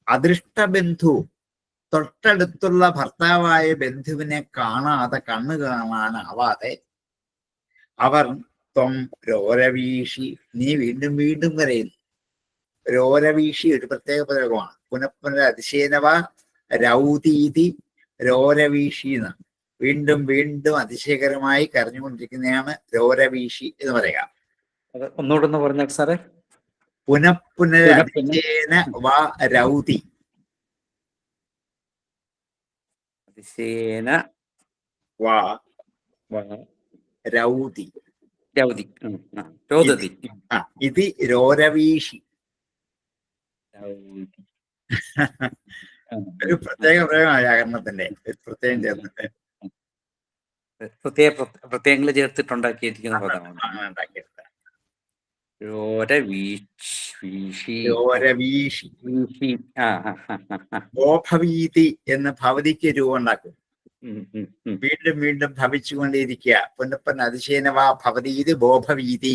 അദൃഷ്ടബന്ധു, തൊട്ടടുത്തുള്ള ഭർത്താവായ ബന്ധുവിനെ കാണാതെ, കണ്ണ് കാണാനാവാതെ അവർ ത്വം രോരവീഷി, നീ വീണ്ടും വീണ്ടും കരയുന്നു. രോരവീഷി ഒരു പ്രത്യേക പ്രയോഗമാണ്. പുനഃപുനര അതിശയനവ രൗതീതി രോരവീഷി എന്നാണ്. വീണ്ടും വീണ്ടും അതിശയകരമായി കരഞ്ഞുകൊണ്ടിരിക്കുന്നതാണ് രോരവീഷി എന്ന് പറയാം. ഒന്നുകൂടെ പറഞ്ഞാൽ സാറേ. പുനഃപുനര അതിശയേന വാ രൗതി, അതിശയേന വാ രൗതി, ഇത് രോരവീഷി. ഒരു പ്രത്യേക പ്രയോഗമാണ് വ്യാകരണത്തിന്റെ, പ്രത്യേകം ചേർന്നിട്ട് പ്രത്യേകങ്ങൾ ചേർത്തിട്ടുണ്ടാക്കിയിരിക്കുന്ന പദമാണ്. ഗോഭവീതി എന്ന് ഭവതിക്ക് രൂപം ഉണ്ടാക്കും. വീണ്ടും വീണ്ടും ഭവിച്ചുകൊണ്ടേയിരിക്കുക. പുനപ്പൻ അതിശയനവാ ഭവതീതി ബോഭവീതി.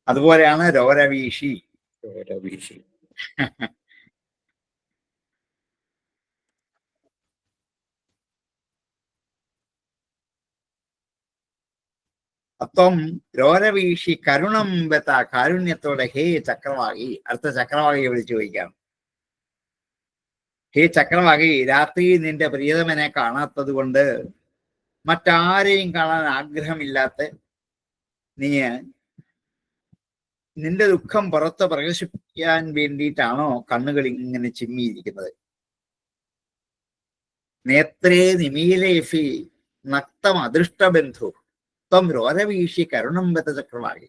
അതുപോലെയാണ് രോരവീഷി. അപ്പം രോരവീഷി കരുണം ബത്ത, കാരുണ്യത്തോടെ ഹേ ചക്രവാകി. അടുത്ത ചക്രവാകിയെ വിളിച്ചു ചോദിക്കാം. ഹേ ചക്രവാകി, രാത്രി നിന്റെ പ്രിയതമനെ കാണാത്തത് കൊണ്ട്, മറ്റാരെയും കാണാൻ ആഗ്രഹമില്ലാത്ത നീ നിന്റെ ദുഃഖം പുറത്ത് പ്രകാശിപ്പിക്കാൻ വേണ്ടിയിട്ടാണോ കണ്ണുകൾ ഇങ്ങനെ ചിമ്മിയിരിക്കുന്നത്? നേത്രേ നിമീലേഫി നക്തം അദൃഷ്ടബന്ധു ത്വം രോരവീഷി കരുണം ബദ്ധ ചക്രവാകി.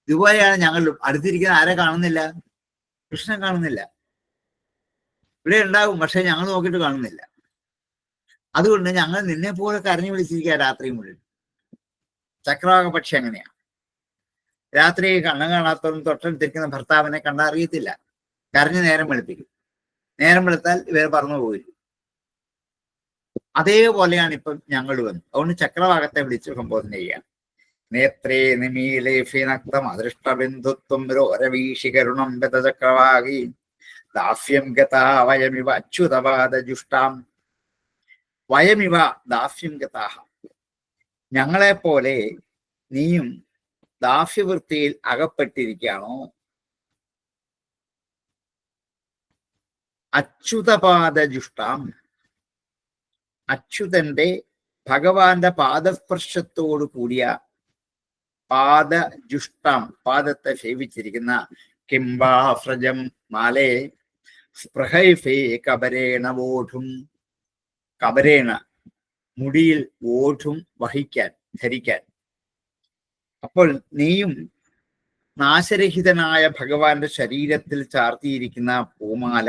ഇതുപോലെയാണ് ഞങ്ങൾ അടുത്തിരിക്കുന്ന ആരെ കാണുന്നില്ല? കൃഷ്ണൻ കാണുന്നില്ല. ഇവിടെ ഉണ്ടാകും, പക്ഷെ ഞങ്ങൾ നോക്കിയിട്ട് കാണുന്നില്ല. അതുകൊണ്ട് ഞങ്ങൾ നിന്നെ പോലെ കരഞ്ഞു വിളിച്ചിരിക്കുക രാത്രി മുഴുവൻ. ചക്രവാക പക്ഷി അങ്ങനെയാ. രാത്രി കണ്ണു കാണാത്തവരും തൊട്ടടുത്തിരിക്കുന്ന ഭർത്താവിനെ കണ്ടറിയത്തില്ല. കരഞ്ഞ് നേരം വെളുപ്പിക്കും. നേരം വെളുത്താൽ ഇവർ പറന്നു പോയില്ല. അതേപോലെയാണ് ഇപ്പം ഞങ്ങൾ വന്നു. അതുകൊണ്ട് ചക്രവാകത്തെ വിളിച്ച് സംബോധന ചെയ്യാം. നേത്രേ നിമീലേഫി നക്തം അദൃഷ്ടബന്ധുത്വം രോരവീഷി കരുണം ബദ്ധ ചക്രവാകി ദാസ്യം ഗതാ വയമിവ അച്യുതപാദജുഷ്ടാം. വയമിവ ദാസ്യം ഗതാഹ. ഞങ്ങളെപ്പോലെ നീയും ദാസ്യവൃത്തിയിൽ അകപ്പെട്ടിരിക്കുകയാണോ? അച്യുതപാദജുഷ്ടാം. അച്യുതന്റെ ഭഗവാന്റെ പാദസ്പർശത്തോടു കൂടിയ പാദജുഷ്ടാം, പാദത്തെ സേവിച്ചിരിക്കുന്ന കിംബാഫ്രജം മാലേ സ്പൃഹൈഫേ കബരേണ വോഢും. കബരേണ മുടിയിൽ ഓഢും വഹിക്കാൻ, ധരിക്കാൻ. അപ്പോൾ നീയും നാശരഹിതനായ ഭഗവാന്റെ ശരീരത്തിൽ ചാർത്തിയിരിക്കുന്ന പൂമാല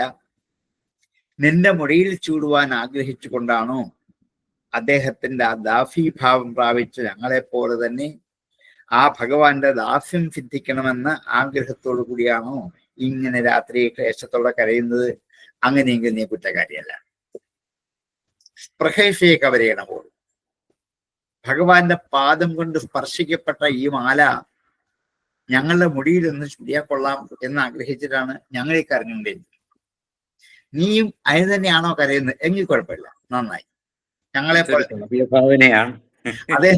നിന്റെ മുടിയിൽ ചൂടുവാൻ ആഗ്രഹിച്ചുകൊണ്ടാണോ അദ്ദേഹത്തിന്റെ ആ ദാസീഭാവം പ്രാപിച്ച് ഞങ്ങളെപ്പോലെ തന്നെ ആ ഭഗവാന്റെ ദാസ്യം സിദ്ധിക്കണമെന്ന ആഗ്രഹത്തോടു കൂടിയാണോ ഇങ്ങനെ രാത്രി ക്ലേശത്തോടെ കരയുന്നത്? അങ്ങനെയെങ്കിൽ നീ കുറ്റക്കാരിയല്ല. സ്പൃഹേഷയെ കവരയണപ്പോൾ ഭഗവാന്റെ പാദം കൊണ്ട് സ്പർശിക്കപ്പെട്ട ഈ മാല ഞങ്ങളുടെ മുടിയിലൊന്ന് ചുടിയാ കൊള്ളാം എന്ന് ആഗ്രഹിച്ചിട്ടാണ് ഞങ്ങൾ ഈ കരഞ്ഞുകൊണ്ടിരുന്നത്. നീയും അതിന് തന്നെയാണോ കരയുന്നത്? എങ്കിൽ കുഴപ്പമില്ല, നന്നായി. ഞങ്ങളെപ്പോലെ ഭാവനയാണ്. അതെ,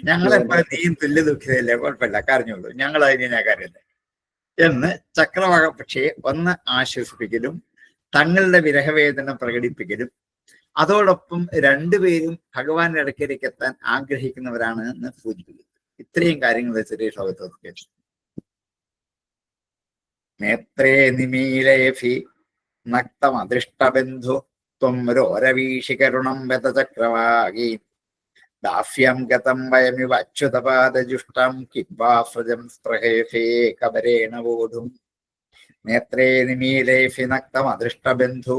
ഞങ്ങളെപ്പോലെ നീയും തുല്യ ദുഃഖിതയല്ലേ, കുഴപ്പമില്ല, കരഞ്ഞോളൂ, ഞങ്ങൾ അതിനെ കരയുന്നത് എന്ന് ചക്രവാക പക്ഷിയെ ഒന്ന് ആശ്വസിപ്പിക്കലും തങ്ങളുടെ വിരഹവേദന പ്രകടിപ്പിക്കലും അതോടൊപ്പം രണ്ടുപേരും ഭഗവാന്റെ അടുക്കലേക്ക് എത്താൻ ആഗ്രഹിക്കുന്നവരാണ് എന്ന് സൂചിപ്പിക്കുന്നു. ഇത്രയും കാര്യങ്ങൾ ചെറിയ ശ്ലോകത്തിൽ കേട്ടു. നേത്രേ നിമീലേഫി നക്തം അദൃഷ്ടബന്ധു ത്വം രോരവീഷി കരുണം ബദ്ധ ചക്രവാകി ദാസ്യം ഗതം വയമിവ അച്യുതപാദജുഷ്ടം കിംബാഫ്രജം സ്പൃഹേഫേ കബരേണ വോഢും. നേത്രേ നിമീലേഫി നക്തം അദൃഷ്ടബന്ധു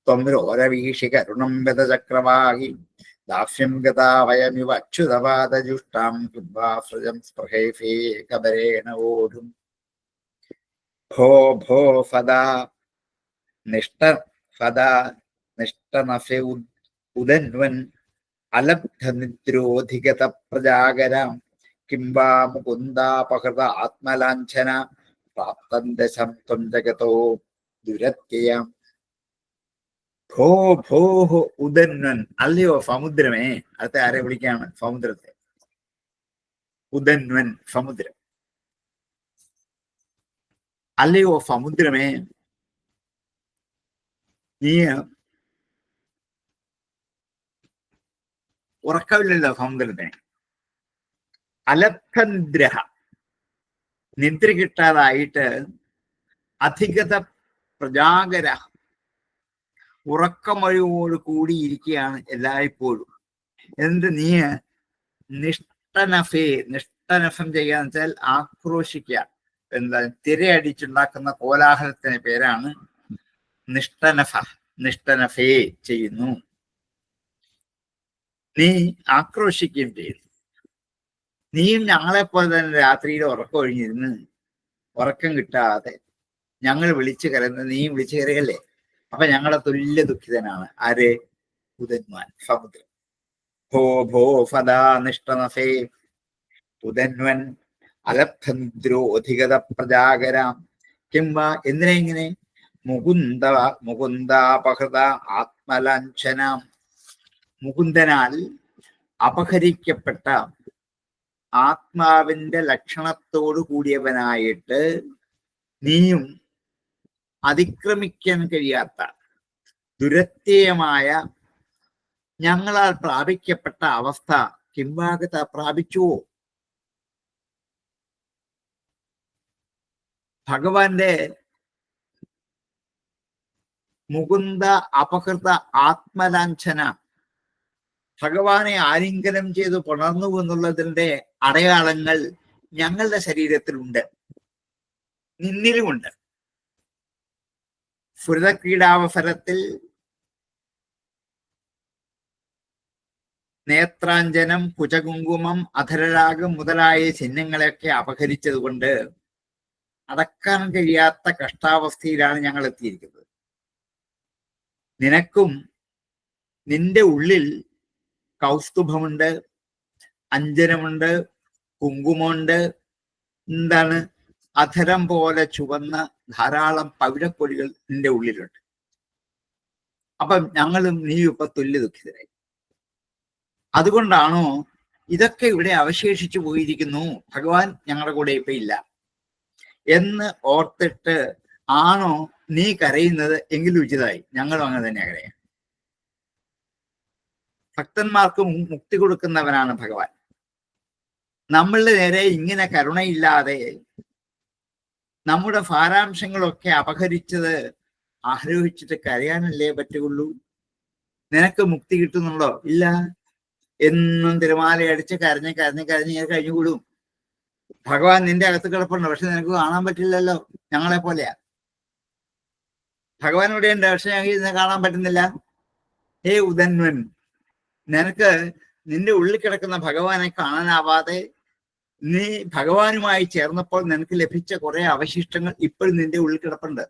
ത്വം രോരവീഷി കരുണം ബദ്ധ ചക്രവാകി ദാസ്യം ഗതാ വയമിവ അച്യുതപാദജുഷ്ടം കിംബാഫ്രജം സ്പൃഹേഫേ കബരേണ വോഢും. ഭോ ഭോ ഫദാ നിഷ്ടനഫെ ഉദന്വൻ അലബ്ധനിദ്രോധിഗത പ്രജാഗരാം കിംബാ മുകുന്ദാപഹൃത ആത്മലാഞ്ചന പ്രാപ്തം ദശം ത്വം ജഗതോ ദുരത്യയാം. ഭോ ഭോഹോ ഉദന്വൻ. അല്ലയോ സമുദ്രമേ. അടുത്ത ആരെ വിളിക്കാണ്? സമുദ്രത്തെ. ഉദന്വൻ, സമുദ്രം. അല്ലയോ സമുദ്രമേ, നീ ഉറക്കമില്ലല്ലോ സമുദ്രത്തിന്. അലബ്ധനിദ്ര, നിദ്ര കിട്ടാതായിട്ട് അധികത പ്രജാഗര, ഉറക്കമൊഴിവോട് കൂടിയിരിക്കുകയാണ് എല്ലായ്പ്പോഴും. എന്നിട്ട് നീ നിഷ്ടനഫേ, നിഷ്ടനഫം ചെയ്യാന്ന് വെച്ചാൽ ആക്രോശിക്കുക, എന്താ തിരയടിച്ചുണ്ടാക്കുന്ന കോലാഹലത്തിന് പേരാണ് നിഷ്ടനഫ. നിഷ്ടനഫേ ചെയ്യുന്നു, നീ ആക്രോശിക്കുകയും ചെയ്യുന്നു. നീയും ഞങ്ങളെപ്പോലെ തന്നെ രാത്രിയിൽ ഉറക്കം ഒഴിഞ്ഞിരുന്ന് ഉറക്കം കിട്ടാതെ ഞങ്ങൾ വിളിച്ചു കരയുന്നത് നീയും വിളിച്ചു കരയല്ലേ? അപ്പൊ ഞങ്ങളെ തുല്യ ദുഃഖിതനാണ് ആര്? ഉദന്വാൻ, സമുദ്രം. ഭോ ഭോ ഫദാ നിഷ്ടനഫേ ഉദന്വൻ അലബ്ധനിദ്രോധിഗത പ്രജാഗരാം കിംബ. എന്തിനാ ഇങ്ങനെ? മുകുന്ദാപഹൃത ആത്മലാഞ്ചനാം. മുകുന്ദനാൽ അപഹരിക്കപ്പെട്ട ആത്മാവിന്റെ ലക്ഷണത്തോടു കൂടിയവനായിട്ട് നീയും അതിക്രമിക്കാൻ കഴിയാത്ത ദുരത്യമായ ഞങ്ങളാൽ പ്രാപിക്കപ്പെട്ട അവസ്ഥ കിംവാഗത പ്രാപിച്ചുവോ? ഭഗവാന്റെ മുകുന്ദ അപഹൃത ആത്മലാഞ്ചന, ഭഗവാനെ ആലിംഗനം ചെയ്ത് പുണർന്നു എന്നുള്ളതിന്റെ അടയാളങ്ങൾ ഞങ്ങളുടെ ശരീരത്തിലുണ്ട്, നിന്നിലുമുണ്ട്. സ്ഫുരതക്രീഡാവസരത്തിൽ നേത്രാഞ്ജനം, കുചകുങ്കുമം, അധരരാഗം മുതലായ ചിഹ്നങ്ങളെയൊക്കെ അപഹരിച്ചതുകൊണ്ട് അടക്കാൻ കഴിയാത്ത കഷ്ടാവസ്ഥയിലാണ് ഞങ്ങൾ എത്തിയിരിക്കുന്നത്. നിനക്കും നിന്റെ ഉള്ളിൽ കൗസ്തുഭമുണ്ട്, അഞ്ജനമുണ്ട്, കുങ്കുമമുണ്ട്, എന്താണ് അധരം പോലെ ചുവന്ന ധാരാളം പവിഴക്കൊടികൾ നിന്റെ ഉള്ളിലുണ്ട്. അപ്പം ഞങ്ങളും നീയും ഇപ്പൊ തുല്യ ദുഃഖിതരായി. അതുകൊണ്ടാണോ ഇതൊക്കെ ഇവിടെ അവശേഷിച്ചു പോയിരിക്കുന്നു, ഭഗവാൻ ഞങ്ങളുടെ കൂടെ ഇപ്പൊ ഇല്ല എന്ന് ഓർത്തിട്ട് ആണോ നീ കരയുന്നത് എങ്കിലും ഉചിതമായി. ഞങ്ങളും അങ്ങനെ തന്നെ കരയാം. ഭക്തന്മാർക്ക് മുക്തി കൊടുക്കുന്നവനാണ് ഭഗവാൻ. നമ്മളുടെ നേരെ ഇങ്ങനെ കരുണയില്ലാതെ നമ്മുടെ ഭാരാംശങ്ങളൊക്കെ അപഹരിച്ചത് ആലോചിച്ചിട്ട് കരയാനല്ലേ പറ്റുള്ളൂ. നിനക്ക് മുക്തി കിട്ടുന്നുണ്ടോ? ഇല്ല. എന്നും തിരമാലയടിച്ച് കരഞ്ഞ് കരഞ്ഞ് കരഞ്ഞ് ഞാൻ കഴിഞ്ഞുകൂടും. ഭഗവാൻ നിന്റെ അകത്ത് കിടപ്പുണ്ട്, പക്ഷെ നിനക്ക് കാണാൻ പറ്റില്ലല്ലോ. ഞങ്ങളെ പോലെയാ. ഭഗവാൻ ഇവിടെ ഉണ്ട്, പക്ഷെ ഞങ്ങൾക്ക് ഇതിനെ കാണാൻ പറ്റുന്നില്ല. ഹേ ഉദന്വൻ, നിനക്ക് നിന്റെ ഉള്ളിൽ കിടക്കുന്ന ഭഗവാനെ കാണാനാവാതെ നീ ഭഗവാനുമായി ചേർന്നപ്പോൾ നിനക്ക് ലഭിച്ച കുറെ അവശിഷ്ടങ്ങൾ ഇപ്പോഴും നിന്റെ ഉള്ളിൽ കിടപ്പുണ്ട്.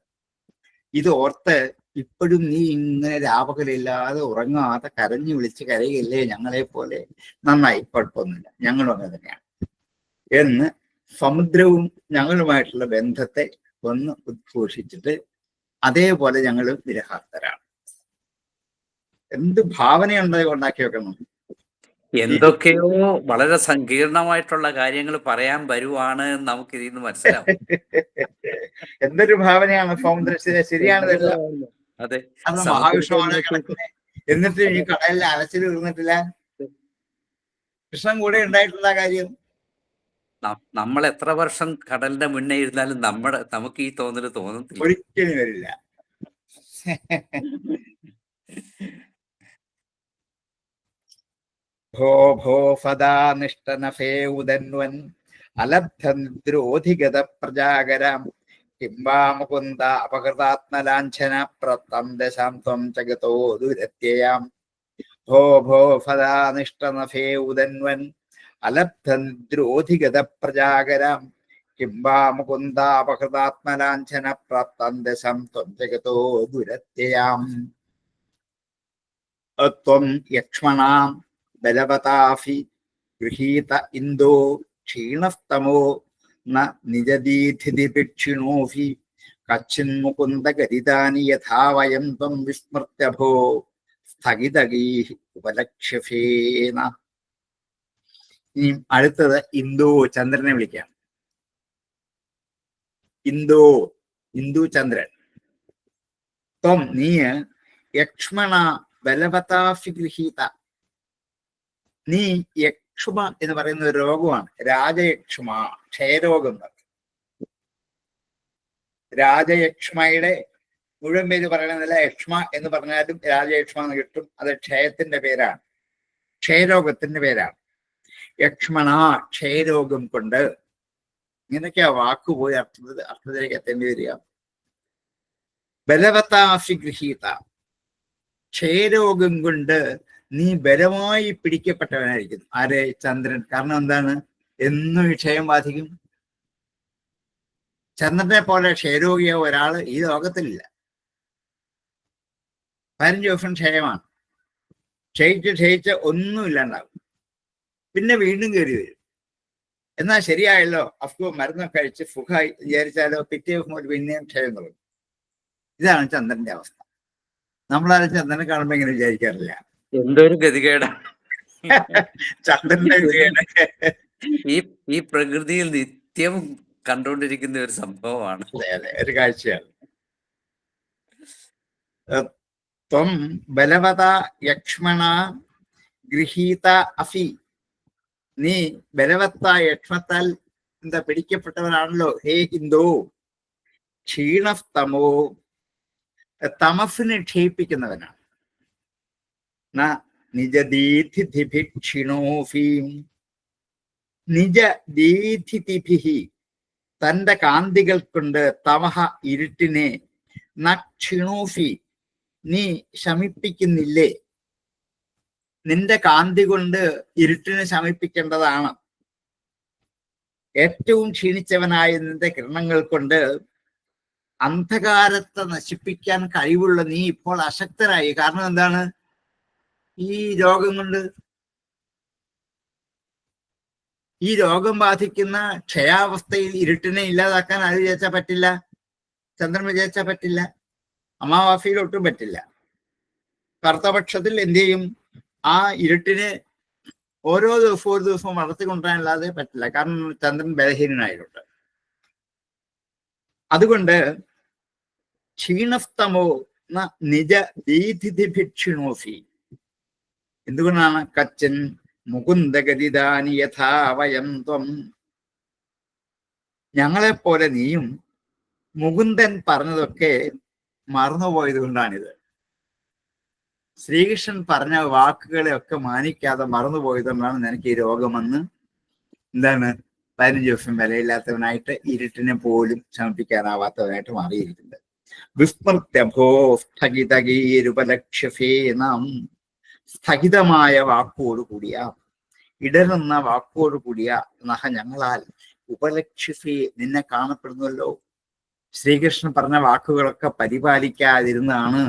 ഇത് ഓർത്ത് ഇപ്പോഴും നീ ഇങ്ങനെ രാപകലില്ലാതെ ഉറങ്ങാതെ കരഞ്ഞു വിളിച്ച് കരയില്ലേ ഞങ്ങളെ പോലെ? നന്നായി, കുഴപ്പമൊന്നുമില്ല, ഞങ്ങളും അങ്ങനെ തന്നെയാണ് എന്ന് സമുദ്രവും ഞങ്ങളുമായിട്ടുള്ള ബന്ധത്തെ ഒന്ന് ഉദ്ഘോഷിച്ചിട്ട് അതേപോലെ ഞങ്ങൾ വിരഹാർത്തരാണ്. എന്ത് ഭാവനയുണ്ടായി ഉണ്ടാക്കി വെക്കണം. എന്തൊക്കെയോ വളരെ സങ്കീർണമായിട്ടുള്ള കാര്യങ്ങൾ പറയാൻ വരുവാണ് നമുക്ക് ഇതിൽ നിന്ന് മനസ്സിലാവും. എന്തൊരു ഭാവനയാണ് സമുദ്ര, ശരിയാണിതല്ല. അതെ, അത് മഹാവിഷ്ണുവാണ് കിടക്കുന്നത്. എന്നിട്ട് ഈ കടലിൽ അലച്ചിൽ തീർന്നിട്ടില്ല. കൃഷ്ണൻ കൂടെ ഉണ്ടായിട്ടുള്ള കാര്യം. നമ്മൾ എത്ര വർഷം കടലിന്റെ മുന്നേ ഇരുന്നാലും നമുക്ക് ഈ തോന്നല് തോന്നത്തില്ല, ഒരിക്കലും വരില്ല. ഭോ ഭോ സദാ നിഷ്ടനഫേ ഉദന്വൻ അലബ്ധദ്രോധിഗത പ്രജാകരാം കിംവാ മുകുന്ദ അപകൃതാത്മലാഞ്ചന പ്രത്തം ദശാം ത്വം ജഗതോ ദുരത്യയാം. ഭോ ഭോ സദാ നിഷ്ടനഫേ ഉദന്വൻ അലബ്ധദ്രോധിഗത പ്രജാകരാം കിംവാ മുകുന്ദ അപകൃതാത്മലാഞ്ചന പ്രത്തം ദശാം ത്വം ജഗതോ ദുരത്യയാം. ത്വം യക്ഷ്മണാം ബലവതാഫി ഗൃഹീത ഇന്തോ ക്ഷീണസ്തമോ ന നിജദീധിദിഭിക്ഷിണോഫി കച്ചിന്മുകുന്ദ ഗരിതാനി യഥാ വയം ത്വം വിസ്മൃത്യ ഭോ സ്ഥഗിതഗീഃ ഉപലക്ഷ്യഫേന. ഇനി അടുത്തത് ഇന്ദു ചന്ദ്രനെ വിളിക്കാം. ഇന്ദു, ഇന്ദു ചന്ദ്രൻ. ത്വം, നീ യക്ഷ്മണ ബലവതാഫി ഗൃഹീത, നീ യക്ഷുമ എന്ന് പറയുന്ന ഒരു രോഗമാണ്. രാജയക്ഷുമ, ക്ഷയരോഗം. രാജയക്ഷ്മയുടെ മുഴുവൻ പേര് പറയണമെന്നില്ല. യക്ഷ്മ എന്ന് പറഞ്ഞാലും രാജയക്ഷ്മ എന്ന് കിട്ടും. അത് ക്ഷയത്തിന്റെ പേരാണ്, ക്ഷയരോഗത്തിന്റെ പേരാണ്. യക്ഷ്മണ, ക്ഷയരോഗം കൊണ്ട്. ഇങ്ങനെയൊക്കെയാ വാക്കുപോയി അർത്ഥത്തിലേക്ക് എത്തേണ്ടി വരിക. ബലവതാഫി ഗൃഹീത, ക്ഷയരോഗം കൊണ്ട് നീ ബലമായി പിടിക്കപ്പെട്ടവനായിരിക്കുന്നു. ആരെ? ചന്ദ്രൻ. കാരണം എന്താണ്? എന്നും ഈ ക്ഷയം ബാധിക്കും. ചന്ദ്രനെ പോലെ ക്ഷയരോഗിയോ ഒരാള് ഈ ലോകത്തിലില്ല. 15 ദിവസം ക്ഷയമാണ്. ക്ഷയിച്ച് ഒന്നുമില്ലാണ്ടാവും. പിന്നെ വീണ്ടും കയറി വരും. എന്നാൽ ശരിയായല്ലോ, അഫ്കോ മരുന്നൊക്കെ കഴിച്ച് സുഖമായി വിചാരിച്ചാലോ പിറ്റേ ദിവസം ഒരു പിന്നെയും ക്ഷയം തുടങ്ങും. ഇതാണ് ചന്ദ്രന്റെ അവസ്ഥ. നമ്മളാരും ചന്ദ്രനെ കാണുമ്പോ ഇങ്ങനെ വിചാരിക്കാറില്ല. എന്തൊരു ഗതികേടാണ് ചന്ദ്രന്റെ ഗതികേട്. ഈ പ്രകൃതിയിൽ നിത്യം കണ്ടുകൊണ്ടിരിക്കുന്ന ഒരു സംഭവമാണ്. അതെ അതെ, ഒരു കാഴ്ചയാണ്. ത്വം ബലവത യക്ഷ്മണ ഗൃഹീത അഫി, നീ ബലവത്തായ യക്ഷ്മത്താൽ പിടിക്കപ്പെട്ടവനാണല്ലോ. ഹേ ഹിന്ദു, ക്ഷീണസ്തമോ, തമസിനെ ക്ഷയിപ്പിക്കുന്നവനാണ്. നിജദീധിഭിക്ഷീണോഫി, നിജദീധിഭിഹി, തന്റെ കാന്തികൾ കൊണ്ട് തമഹ ഇരുട്ടിനെ, നക്ഷീണോഫി, നീ ശമിപ്പിക്കുന്നില്ലേ. നിന്റെ കാന്തി കൊണ്ട് ഇരുട്ടിനെ ശമിപ്പിക്കേണ്ടതാണ്. ഏറ്റവും ക്ഷീണിച്ചവനായ നിന്റെ കിരണങ്ങൾ കൊണ്ട് അന്ധകാരത്തെ നശിപ്പിക്കാൻ കഴിവുള്ള നീ ഇപ്പോൾ അശക്തനായി. കാരണം എന്താണ്? ഈ രോഗം കൊണ്ട്, ഈ രോഗം ബാധിക്കുന്ന ക്ഷയാവസ്ഥയിൽ ഇരുട്ടിനെ ഇല്ലാതാക്കാൻ അത് വിചാരിച്ചാൽ പറ്റില്ല, ചന്ദ്രൻ വിചാരിച്ചാൽ പറ്റില്ല, അമാവാസിയിൽ ഒട്ടും പറ്റില്ല. കറുത്തപക്ഷത്തിൽ എന്ത് ചെയ്യും? ആ ഇരുട്ടിനെ ഓരോ ദിവസവും വളർത്തിക്കൊണ്ടുവരാനല്ലാതെ പറ്റില്ല. കാരണം ചന്ദ്രൻ ബലഹീനനായിട്ടുണ്ട്. അതുകൊണ്ട് ക്ഷീണസ്തമോ നിജ ദീധിഭിക്ഷീണോസി. എന്തുകൊണ്ടാണ്? കച്ചൻ മുകുന്ദഗതിദാനി യഥാ വയം ത്വം, ഞങ്ങളെപ്പോലെ നീയും മുകുന്ദൻ പറഞ്ഞതൊക്കെ മറന്നുപോയത് കൊണ്ടാണിത്. ശ്രീകൃഷ്ണൻ പറഞ്ഞ വാക്കുകളെ ഒക്കെ മാനിക്കാതെ മറന്നുപോയതുകൊണ്ടാണ് നിനക്ക് ഈ രോഗമെന്ന്, എന്താണ്, 15 ദിവസം വിലയില്ലാത്തവനായിട്ട്, ഇരുട്ടിനെ പോലും ശമിപ്പിക്കാനാവാത്തവനായിട്ട് മാറിയിരിക്കുന്നത്. വിസ്മൃത്യഭോ സ്ഥഗിതഗീരുപലക്ഷ്യഫേ നാം, സ്ഥഗിതമായ വാക്കോടുകൂടിയ, ഇടറുന്ന വാക്കോടുകൂടിയ നഹ ഞങ്ങളാൽ, ഉപലക്ഷ്യഫേ, നിന്നെ കാണപ്പെടുന്നുവല്ലോ. ശ്രീകൃഷ്ണൻ പറഞ്ഞ വാക്കുകളൊക്കെ പരിപാലിക്കാതിരുന്നാണ്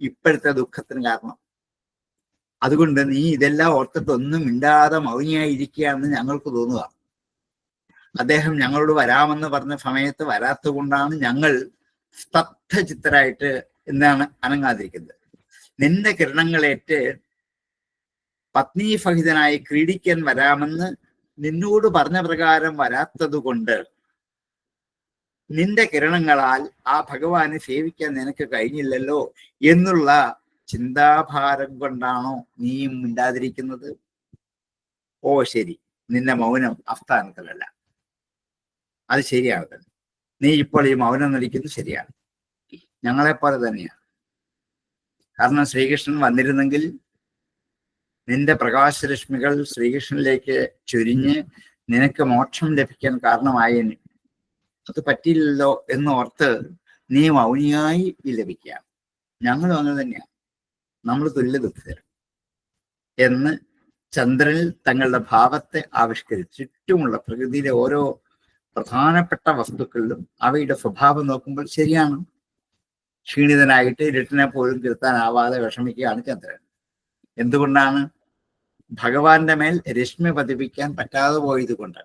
ഇപ്പോഴത്തെ ദുഃഖത്തിന് കാരണം. അതുകൊണ്ട് നീ ഇതെല്ലാം ഓർത്തിട്ട് ഒന്നും മിണ്ടാതെ മൗനിയായിരിക്കുകയാണെന്ന് ഞങ്ങൾക്ക് തോന്നുക. അദ്ദേഹം ഞങ്ങളോട് വരാമെന്ന് പറഞ്ഞ സമയത്ത് വരാത്തത് കൊണ്ടാണ് ഞങ്ങൾ സ്തബ്ധചിത്തരായിട്ട് എന്താണ് അനങ്ങാതിരിക്കുന്നത്. നിന്റെ കിരണങ്ങളേറ്റ് പത്നീഫഹിതനായി ക്രീഡിക്കാൻ വരാമെന്ന് നിന്നോട് പറഞ്ഞ പ്രകാരം വരാത്തത് കൊണ്ട്, നിന്റെ കിരണങ്ങളാൽ ആ ഭഗവാനെ സേവിക്കാൻ നിനക്ക് കഴിഞ്ഞില്ലല്ലോ എന്നുള്ള ചിന്താഭാരം കൊണ്ടാണോ നീയും മിണ്ടാതിരിക്കുന്നത്? ഓ ശരി, നിന്റെ മൗനം അസ്ഥാനത്തിലല്ല, അത് ശരിയാണ് തന്നെ. നീ ഇപ്പോൾ ഈ മൗനം നടിക്കുന്നത് ശരിയാണ്, ഞങ്ങളെപ്പോലെ തന്നെയാണ്. കാരണം ശ്രീകൃഷ്ണൻ വന്നിരുന്നെങ്കിൽ നിന്റെ പ്രകാശരശ്മികൾ ശ്രീകൃഷ്ണനിലേക്ക് ചൊരിഞ്ഞ് നിനക്ക് മോക്ഷം ലഭിക്കാൻ കാരണമായേനെ. അത് പറ്റില്ലല്ലോ എന്നോർത്ത് നീ മൗനിയായി വിലപിക്കുക. ഞങ്ങളും അങ്ങനെ തന്നെയാണ്, നമ്മൾ തുല്യ ദുഃഖിതരും എന്ന് ചന്ദ്രനിൽ തങ്ങളുടെ ഭാവത്തെ ആവിഷ്കരിച്ച് ചുറ്റുമുള്ള പ്രകൃതിയിലെ ഓരോ പ്രധാനപ്പെട്ട വസ്തുക്കളിലും അവയുടെ സ്വഭാവം നോക്കുമ്പോൾ ശരിയാണ്. ക്ഷീണിതനായിട്ട് ഇരുട്ടിനെ പോലും തിരുത്താനാവാതെ വിഷമിക്കുകയാണ് ചന്ദ്രൻ. എന്തുകൊണ്ടാണ്? ഭഗവാന്റെ മേൽ രശ്മി പതിപ്പിക്കാൻ പറ്റാതെ പോയത് കൊണ്ട്,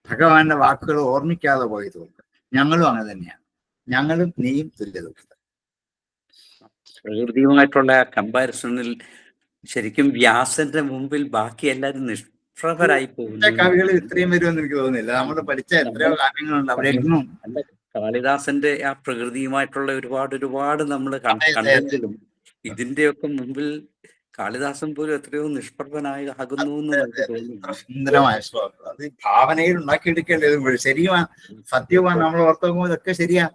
ഭഗവാന്റെ വാക്കുകൾ ഓർമ്മിക്കാതെ പോയത് കൊണ്ട്. ഞങ്ങളും അങ്ങനെ തന്നെയാണ്, ഞങ്ങളും നീയും തുല്യ ദുഃഖിതർ. പ്രകൃതിയുമായിട്ടുള്ള കമ്പാരിസണിൽ ശരിക്കും വ്യാസന്റെ മുമ്പിൽ ബാക്കി എല്ലാവരും നിഷ്പ്രഭരായി പോകുന്നു. കവികൾ ഇത്രയും വരുമെന്ന് എനിക്ക് തോന്നുന്നില്ല. നമ്മൾ പഠിച്ച എത്രയോ കാവ്യങ്ങളുണ്ട് അവിടെയൊന്നും. കാളിദാസന്റെ ആ പ്രകൃതിയുമായിട്ടുള്ള ഒരുപാട് നമ്മൾ കണ്ടെങ്കിലും ഇതിന്റെയൊക്കെ മുമ്പിൽ കാളിദാസൻ പോലും എത്രയോ നിഷ്പ്രഭനാകുന്നു എന്ന് നമുക്ക് തോന്നുന്നു. സുന്ദരമായ ശ്ലോകം, അത് ഭാവനയിൽ ഉണ്ടാക്കിയെടുക്കേണ്ടത് ശരിയുമാണ്, സത്യമാണ്. നമ്മൾ ഓർത്തുമ്പോൾ ഇതൊക്കെ ശരിയാ.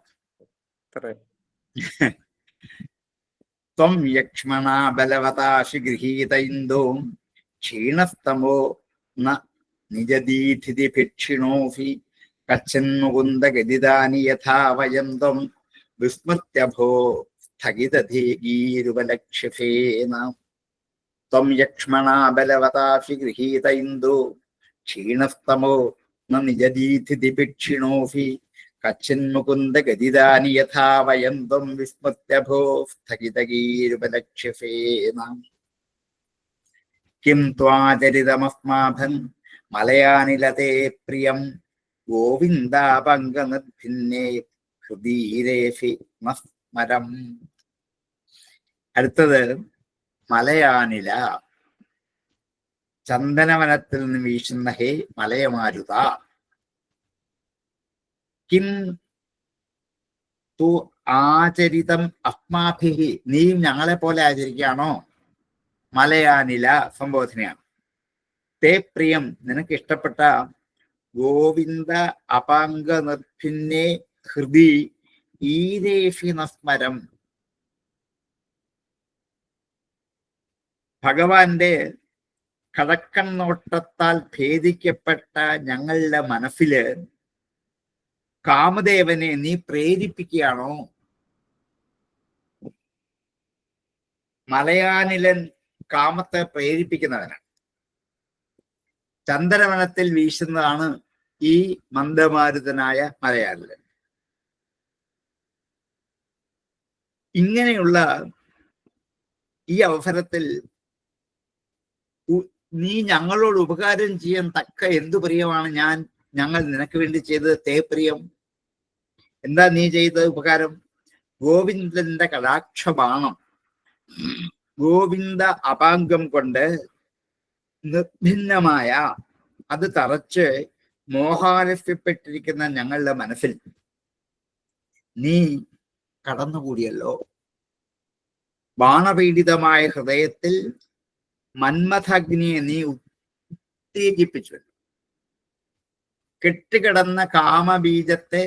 ത്വം യക്ഷ്മണ ബലവതാശി ഗൃഹീത ഇന്തോ ക്ഷീണസ്തമോ നിജദീധിഭിക്ഷീണോഫി കച്ചൻ മുകുന്ദ ഗതിദാനി യഥാ വയം ത്വം വിസ്മൃത്യഭോ സ്ഥഗിതധീഗീരുപലക്ഷ്യഫേ നാം. ത്വം യക്ഷ്മണ ബലവതാശി ഗൃഹീത ഇന്തോ ക്ഷീണസ്തമോ നിജദീധിഭിക്ഷീണോഫി കച്ചിൻ മുകുന്ദ ഗതിദാനി യഥാ വയം ത്വം വിസ്മൃത്യഭോ സ്ഥഗിതഗീരുപലക്ഷ്യഫേ നാം. കിം ത്വാചരിതമസ്മാഭൻ മലയാനിലതേ പ്രിയം ഗോവിന്ദാപംഗനിർഭിന്നേ ഹൃദീരേഫി മസ്മരം. അടുത്തത് മലയാനില. ചന്ദനവനത്തിൽ നിന്ന് വീശുന്ന ഹേ മലയമാരുത. കിം തു ആചരിതം അസ്മാഭിഹി, നീയും ഞങ്ങളെ പോലെ ആചരിക്കുകയാണോ? മലയാനില സംബോധനയാണ്. തേ പ്രിയം, നിനക്ക് ഇഷ്ടപ്പെട്ട ഗോവിന്ദ അപാംഗ നിർഭിന്നേ ഹൃദി ഈരേഷി നസ്മരം. ഭഗവാന്റെ കടക്കണ്ണോട്ടത്താൽ ഭേദിക്കപ്പെട്ട ഞങ്ങളുടെ മനസ്സില് കാമദേവനെ നീ പ്രേരിപ്പിക്കുകയാണോ? മലയാനിലൻ കാമത്തെ പ്രേരിപ്പിക്കുന്നവനാണ്. ചന്ദനവനത്തിൽ വീശുന്നതാണ് ഈ മന്ദമാരുതനായ മലയാനിലൻ. ഇങ്ങനെയുള്ള ഈ അവസരത്തിൽ നീ ഞങ്ങളോട് ഉപകാരം ചെയ്യാൻ തക്ക എന്തു പ്രിയമാണ് ഞങ്ങൾ നിനക്ക് വേണ്ടി ചെയ്തത്? തേ പ്രിയം. എന്താ നീ ചെയ്ത ഉപകാരം? ഗോവിന്ദന്റെ കടാക്ഷബാണം, ഗോവിന്ദ അപാംഗം കൊണ്ട് നിർഭിന്നമായ അത് തറച്ച് മോഹാലസ്യപ്പെട്ടിരിക്കുന്ന ഞങ്ങളുടെ മനസ്സിൽ നീ കടന്നുകൂടിയല്ലോ. ബാണപീഡിതമായ ഹൃദയത്തിൽ മന്മഥാഗ്നിയെ നീ ഉത്തേജിപ്പിച്ചു. കെട്ടുകിടന്ന കാമബീജത്തെ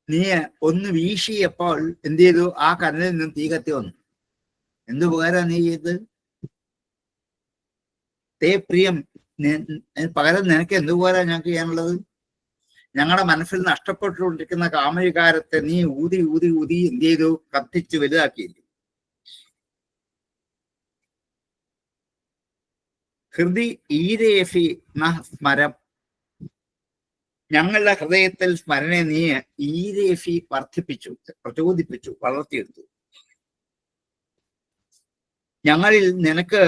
നീ ഒന്ന് വീശിയപ്പോൾ എന്ത് ചെയ്തു? ആ കരലിൽ നിന്നും തീ കത്തി വന്നു. എന്ത് ഉപകാരം നീ ചെയ്ത്? തേ പ്രിയം. പകരം നിനക്ക് എന്ത് ഉപകാരം ഞങ്ങൾക്ക് ചെയ്യാനുള്ളത്? ഞങ്ങളുടെ മനസ്സിൽ നഷ്ടപ്പെട്ടുകൊണ്ടിരിക്കുന്ന കാമവികാരത്തെ നീ ഊതി ഊതി ഊതി എന്ത് ചെയ്തു? കത്തിച്ച് വലുതാക്കിയിരിക്കും. ഹൃദി ഈരേഫി സ്മരം. ഞങ്ങളുടെ ഹൃദയത്തിൽ സ്മരണെ നീ ഈരേഫി വർദ്ധിപ്പിച്ചു, പ്രചോദിപ്പിച്ചു, വളർത്തിയെടുത്തു. ഞങ്ങളിൽ നിനക്ക്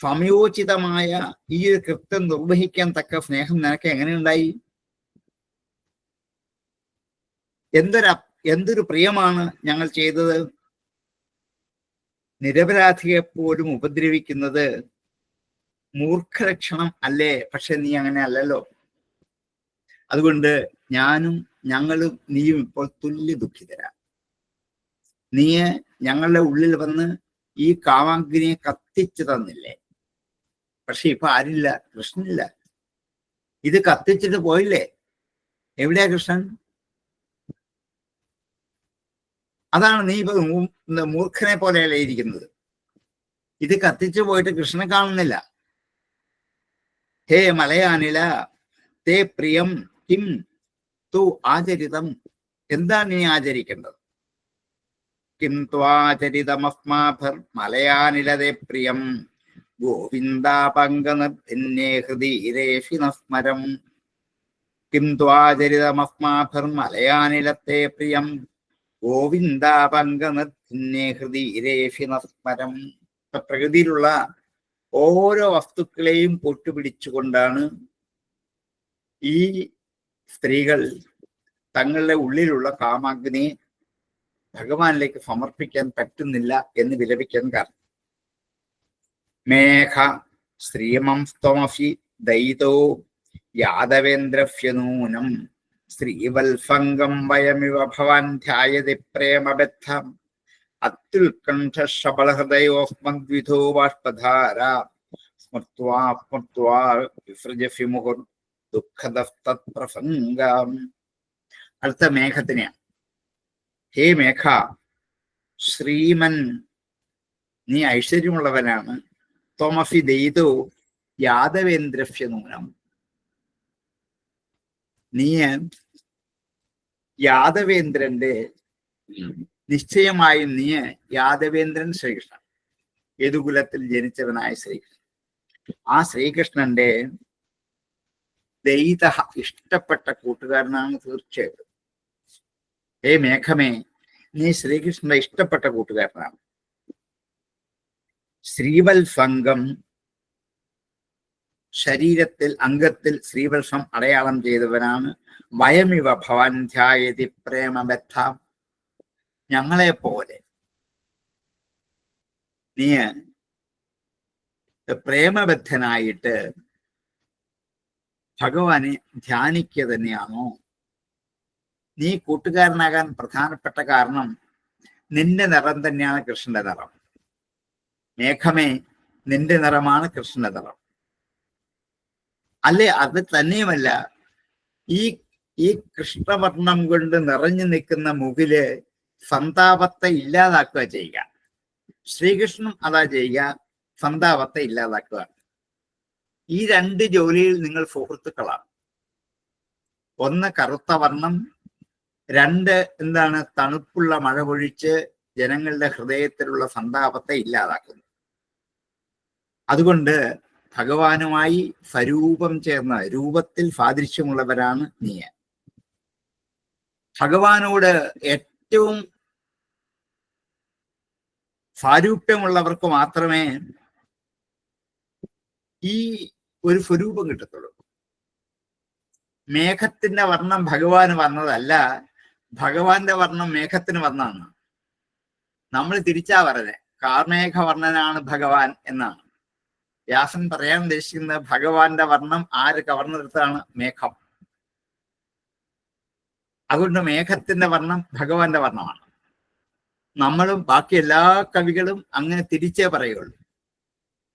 സമയോചിതമായ ഈ ഒരു കൃത്യം നിർവഹിക്കാൻ തക്ക സ്നേഹം നിനക്ക് എങ്ങനെയുണ്ടായി? എന്തൊരു പ്രിയമാണ് ഞങ്ങൾ ചെയ്തത്. നിരപരാധിയെ പോലും ഉപദ്രവിക്കുന്നത് മൂർഖലക്ഷണം അല്ലേ? പക്ഷെ നീ അങ്ങനെ അല്ലല്ലോ. അതുകൊണ്ട് ഞങ്ങളും നീയും ഇപ്പോൾ തുല്യ ദുഃഖിതരാ. നീ ഞങ്ങളുടെ ഉള്ളിൽ വന്ന് ഈ കാമാഗ്നിയെ കത്തിച്ചു തന്നില്ലേ? പക്ഷെ ഇപ്പൊ ആരില്ല, കൃഷ്ണനില്ല. ഇത് കത്തിച്ചിട്ട് പോയില്ലേ? എവിടെയാ കൃഷ്ണൻ? അതാണ് നീ ഇപ്പൊ മൂർഖനെ പോലെയല്ലേ ഇരിക്കുന്നത്. ഇത് കത്തിച്ചു പോയിട്ട് കൃഷ്ണനെ കാണുന്നില്ല. ഹേ മലയാനില തേ പ്രിയം കിം തു ആചരിതം. എന്താണ് നീ ആചരിക്കേണ്ടത്? കിം ത്വാചരിതമസ്മാഭർ മലയാനിലതേ പ്രിയം ഗോവിന്ദാപങ്കനിർഭിന്നേ ഹൃദീരേഷി നസ്മരം. കിം ത്വാചരിതമസ്മാഭർ മലയാനിലത്തെ പ്രിയം ഗോവിന്ദാപങ്കനിർഭിന്നേ ഹൃദീരേഷി നസ്മരം. പ്രകൃതിയിലുള്ള ഓരോ വസ്തുക്കളെയും പൊട്ടുപിടിച്ചുകൊണ്ടാണ് ഈ സ്ത്രീകൾ തങ്ങളുടെ ഉള്ളിലുള്ള കാമാഗ്നിയെ ഭഗവാനിലേക്ക് സമർപ്പിക്കാൻ പറ്റുന്നില്ല എന്ന് വിലപിക്കാൻ കാരണം. മേഘ ശ്രീമം സ്ത്വമസി ദയിതോ യാദവേന്ദ്രഫ്യനൂനം ശ്രീവത്സംഗം വയമിവ ഭവാൻ ധ്യായതി പ്രേമബദ്ധം അത്യുത്കണ്ഠശബളഹൃദയോസ്മദ്വിധോ ബാഷ്പധാര സ്മൃത്വാ സ്മൃത്വാ വിസൃജസി മുഹുർ ദുഃഖദസ്തത്പ്രസംഗം. അടുത്ത മേഘത്തിനെയാണ്. ഹേ മേഘ, ശ്രീമൻ നീ ഐശ്വര്യമുള്ളവനാണ്. ത്വമസി ദയിതോ യാദവേന്ദ്രഫ്യനൂനം. നീ യാദവേന്ദ്രന്റെ നിശ്ചയമായും നീ യാദവേന്ദ്രൻ ശ്രീകൃഷ്ണൻ, യദുകുലത്തിൽ ജനിച്ചവനായ ശ്രീകൃഷ്ണൻ. ആ ശ്രീകൃഷ്ണന്റെ ദയിത ഇഷ്ടപ്പെട്ട കൂട്ടുകാരനാണ് തീർച്ചയായിട്ടും. ഹേ മേഘമേ, നീ ശ്രീകൃഷ്ണന്റെ ഇഷ്ടപ്പെട്ട കൂട്ടുകാരനാണ്. ശ്രീവത്സംഗം, ശരീരത്തിൽ അംഗത്തിൽ ശ്രീവത്സം അടയാളം ചെയ്തവനാണ്. വയമിവ ഭവാൻ ധ്യായതി പ്രേമബദ്ധ. ഞങ്ങളെ പോലെ നീ പ്രേമബദ്ധനായിട്ട് ഭഗവാനെ ധ്യാനിക്കുക തന്നെയാണോ? നീ കൂട്ടുകാരനാകാൻ പ്രധാനപ്പെട്ട കാരണം നിന്റെ നിറം തന്നെയാണ് കൃഷ്ണന്റെ നിറം. മേഘമേ, നിന്റെ നിറമാണ് കൃഷ്ണന്റെ നിറം. അല്ലേ? അത് തന്നെയുമല്ല, ഈ ഈ കൃഷ്ണവർണ്ണം കൊണ്ട് നിറഞ്ഞു നിൽക്കുന്ന മുകില് സന്താപത്തെ ഇല്ലാതാക്കുക ചെയ്യുക. ശ്രീകൃഷ്ണൻ അതാ ചെയ്യുക, സന്താപത്തെ ഇല്ലാതാക്കുക. ഈ രണ്ട് ജോലിയിൽ നിങ്ങൾ സുഹൃത്തുക്കളാണ്. ഒന്ന് കറുത്ത വർണ്ണം, രണ്ട് എന്താണ്, തണുപ്പുള്ള മഴ പൊഴിച്ച് ജനങ്ങളുടെ ഹൃദയത്തിലുള്ള സന്താപത്തെ ഇല്ലാതാക്കുന്നു. അതുകൊണ്ട് ഭഗവാനുമായി സ്വരൂപം ചേർന്ന രൂപത്തിൽ സാദൃശ്യമുള്ളവരാണ് നീ. ഭഗവാനോട് ഏറ്റവും സാരൂപ്യമുള്ളവർക്ക് മാത്രമേ ഈ ഒരു സ്വരൂപം കിട്ടത്തുള്ളൂ. മേഘത്തിന്റെ വർണ്ണം ഭഗവാന് വന്നതല്ല, ഭഗവാന്റെ വർണ്ണം മേഘത്തിന് വന്നതാണ്. നമ്മൾ തിരിച്ചാ പറഞ്ഞത്, കാർമേഘവർണ്ണനാണ് ഭഗവാൻ എന്നാണ്. വ്യാസൻ പറയാൻ ഉദ്ദേശിക്കുന്നത് ഭഗവാന്റെ വർണ്ണം ആര് കവർന്നെടുത്താണ്? മേഘം. അതുകൊണ്ട് മേഘത്തിന്റെ വർണ്ണം ഭഗവാന്റെ വർണ്ണമാണ്. നമ്മളും ബാക്കി എല്ലാ കവികളും അങ്ങനെ തിരിച്ചേ പറയുള്ളൂ.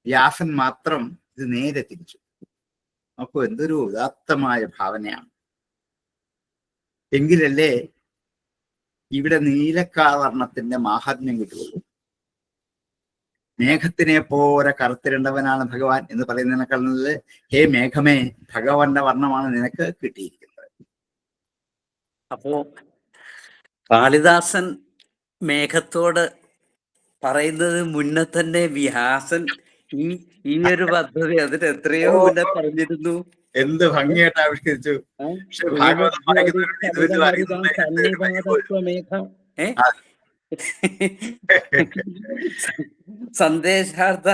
വ്യാസൻ മാത്രം ഇത് നേരെ തിരിച്ചു. അപ്പൊ എന്തൊരു ഉദാത്തമായ ഭാവനയാണ്. എങ്കിലല്ലേ ഇവിടെ നീലക്കാവർണ്ണത്തിന്റെ മാഹാത്മ്യം കിട്ടുള്ളൂ. മേഘത്തിനെ പോലെ കറുത്തിരണ്ടവനാണ് ഭഗവാൻ എന്ന് പറയുന്നതിനേക്കാൾ നല്ലത്, ഹേ മേഘമേ, ഭഗവാന്റെ വർണ്ണമാണ് നിനക്ക് കിട്ടിയിരിക്കുന്നത്. അപ്പോ കാളിദാസൻ മേഘത്തോട് പറയുന്നത് മുന്നേ തന്നെ വ്യാസൻ ഈ ഒരു പദ്ധതി അതിന് എത്രയോ മുന്നേ പറഞ്ഞിരുന്നു. എന്ത് ഭംഗിയായിട്ട് ആവിഷ്കരിച്ചു. സന്ദേശാർത്ഥ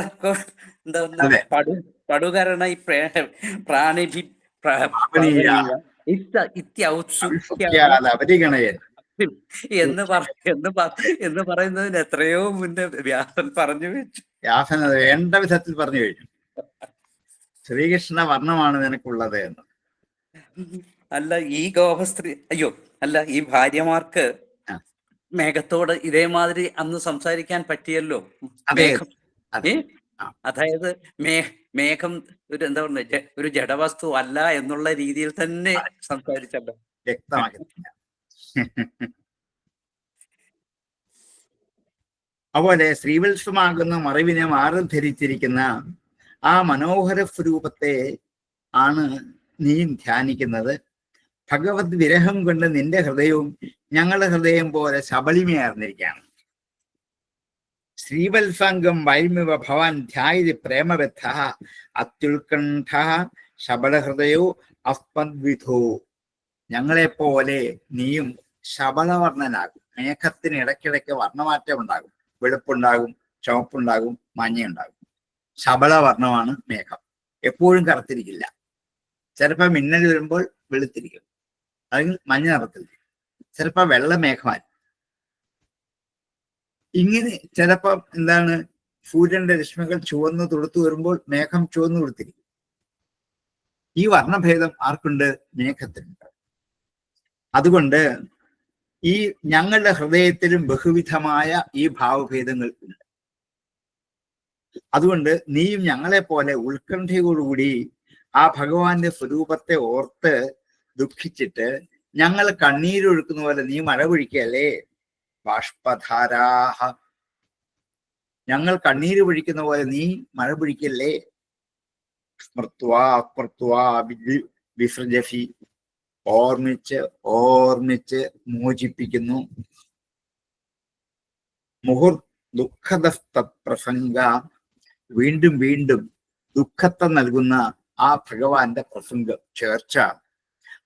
പടുകരണ പ്രാണിഭി എന്ന് പറയുന്നതിന് എത്രയോ മുന്നേ വ്യാസൻ പറഞ്ഞു വെച്ചു. വ്യാസൻ അത് വേണ്ട വിധത്തിൽ പറഞ്ഞു കഴിഞ്ഞു. ശ്രീകൃഷ്ണ വർണ്ണമാണ് നിനക്കുള്ളത് എന്ന്. അല്ല ഈ ഗോപസ്ത്രീ, അയ്യോ അല്ല, ഈ ഭാര്യമാർക്ക് മേഘത്തോട് ഇതേമാതിരി അന്ന് സംസാരിക്കാൻ പറ്റിയല്ലോ. മേഘം അതായത് മേഘം ഒരു എന്താ പറയുക, ഒരു ജഡവസ്തു അല്ല എന്നുള്ള രീതിയിൽ തന്നെ സംസാരിച്ചല്ലോ, വ്യക്തമാക്കി. അതുപോലെ ശ്രീവത്സമാകുന്ന മറിവിനെ മാറി ധരിച്ചിരിക്കുന്ന ആ മനോഹര സ്വരൂപത്തെ ആണ് നീ ധ്യാനിക്കുന്നത്. ഭഗവത് വിരഹം കൊണ്ട് നിന്റെ ഹൃദയവും ഞങ്ങളുടെ ഹൃദയം പോലെ ശബളിമയാർന്നിരിക്കുകയാണ്. ശ്രീവത്സാംഗം വൈമിവ ഭവാൻ ധ്യായത് പ്രേമബദ്ധ അത്യുത്കണ്ഠ ശബളഹൃദയോ അസ്മദ്വിധോ. ഞങ്ങളെപ്പോലെ നീയും ശബളവർണ്ണനാകും. മേഘത്തിന് ഇടയ്ക്കിടയ്ക്ക് വർണ്ണമാറ്റം ഉണ്ടാകും. വെളുപ്പുണ്ടാകും, ചുവപ്പുണ്ടാകും, മഞ്ഞയുണ്ടാകും. ശബളവർണ്ണമാണ് മേഘം. എപ്പോഴും കറുത്തിരിക്കില്ല. ചിലപ്പോൾ മിന്നൽ വരുമ്പോൾ വെളുത്തിരിക്കും, അല്ലെങ്കിൽ മഞ്ഞ നിറത്തിരിക്കും. ചിലപ്പോൾ വെള്ള മേഘമായി. ഇങ്ങനെ ചിലപ്പം എന്താണ്, സൂര്യന്റെ രശ്മികൾ ചുവന്ന് തുടുത്തു വരുമ്പോൾ മേഘം ചുവന്നു കൊടുത്തിരിക്കും. ഈ വർണ്ണഭേദം ആർക്കുണ്ട്? മേഘത്തിനുണ്ട്. അതുകൊണ്ട് ഈ ഞങ്ങളുടെ ഹൃദയത്തിലും ബഹുവിധമായ ഈ ഭാവഭേദങ്ങൾ ഉണ്ട്. അതുകൊണ്ട് നീയും ഞങ്ങളെ പോലെ ഉത്കണ്ഠയോടുകൂടി ആ ഭഗവാന്റെ സ്വരൂപത്തെ ഓർത്ത് ദുഃഖിച്ചിട്ട് ഞങ്ങൾ കണ്ണീരൊഴുക്കുന്ന പോലെ നീ മഴ പൊഴിക്കല്ലേ. ബാഷ്പധാരാഹ, ഞങ്ങൾ കണ്ണീര് പൊഴിക്കുന്ന പോലെ നീ മഴ പൊഴിക്കല്ലേ. സ്മൃത്വാ സ്മൃത്വാ വിസൃജഫി, ഓർമ്മിച്ച് ഓർമ്മിച്ച് മോചിപ്പിക്കുന്നു. മുഹുർ ദുഃഖദസ്തപ്രസംഗ, വീണ്ടും വീണ്ടും ദുഃഖത്തെ നൽകുന്ന ആ ഭഗവാന്റെ പ്രസംഗം, ചേർച്ച,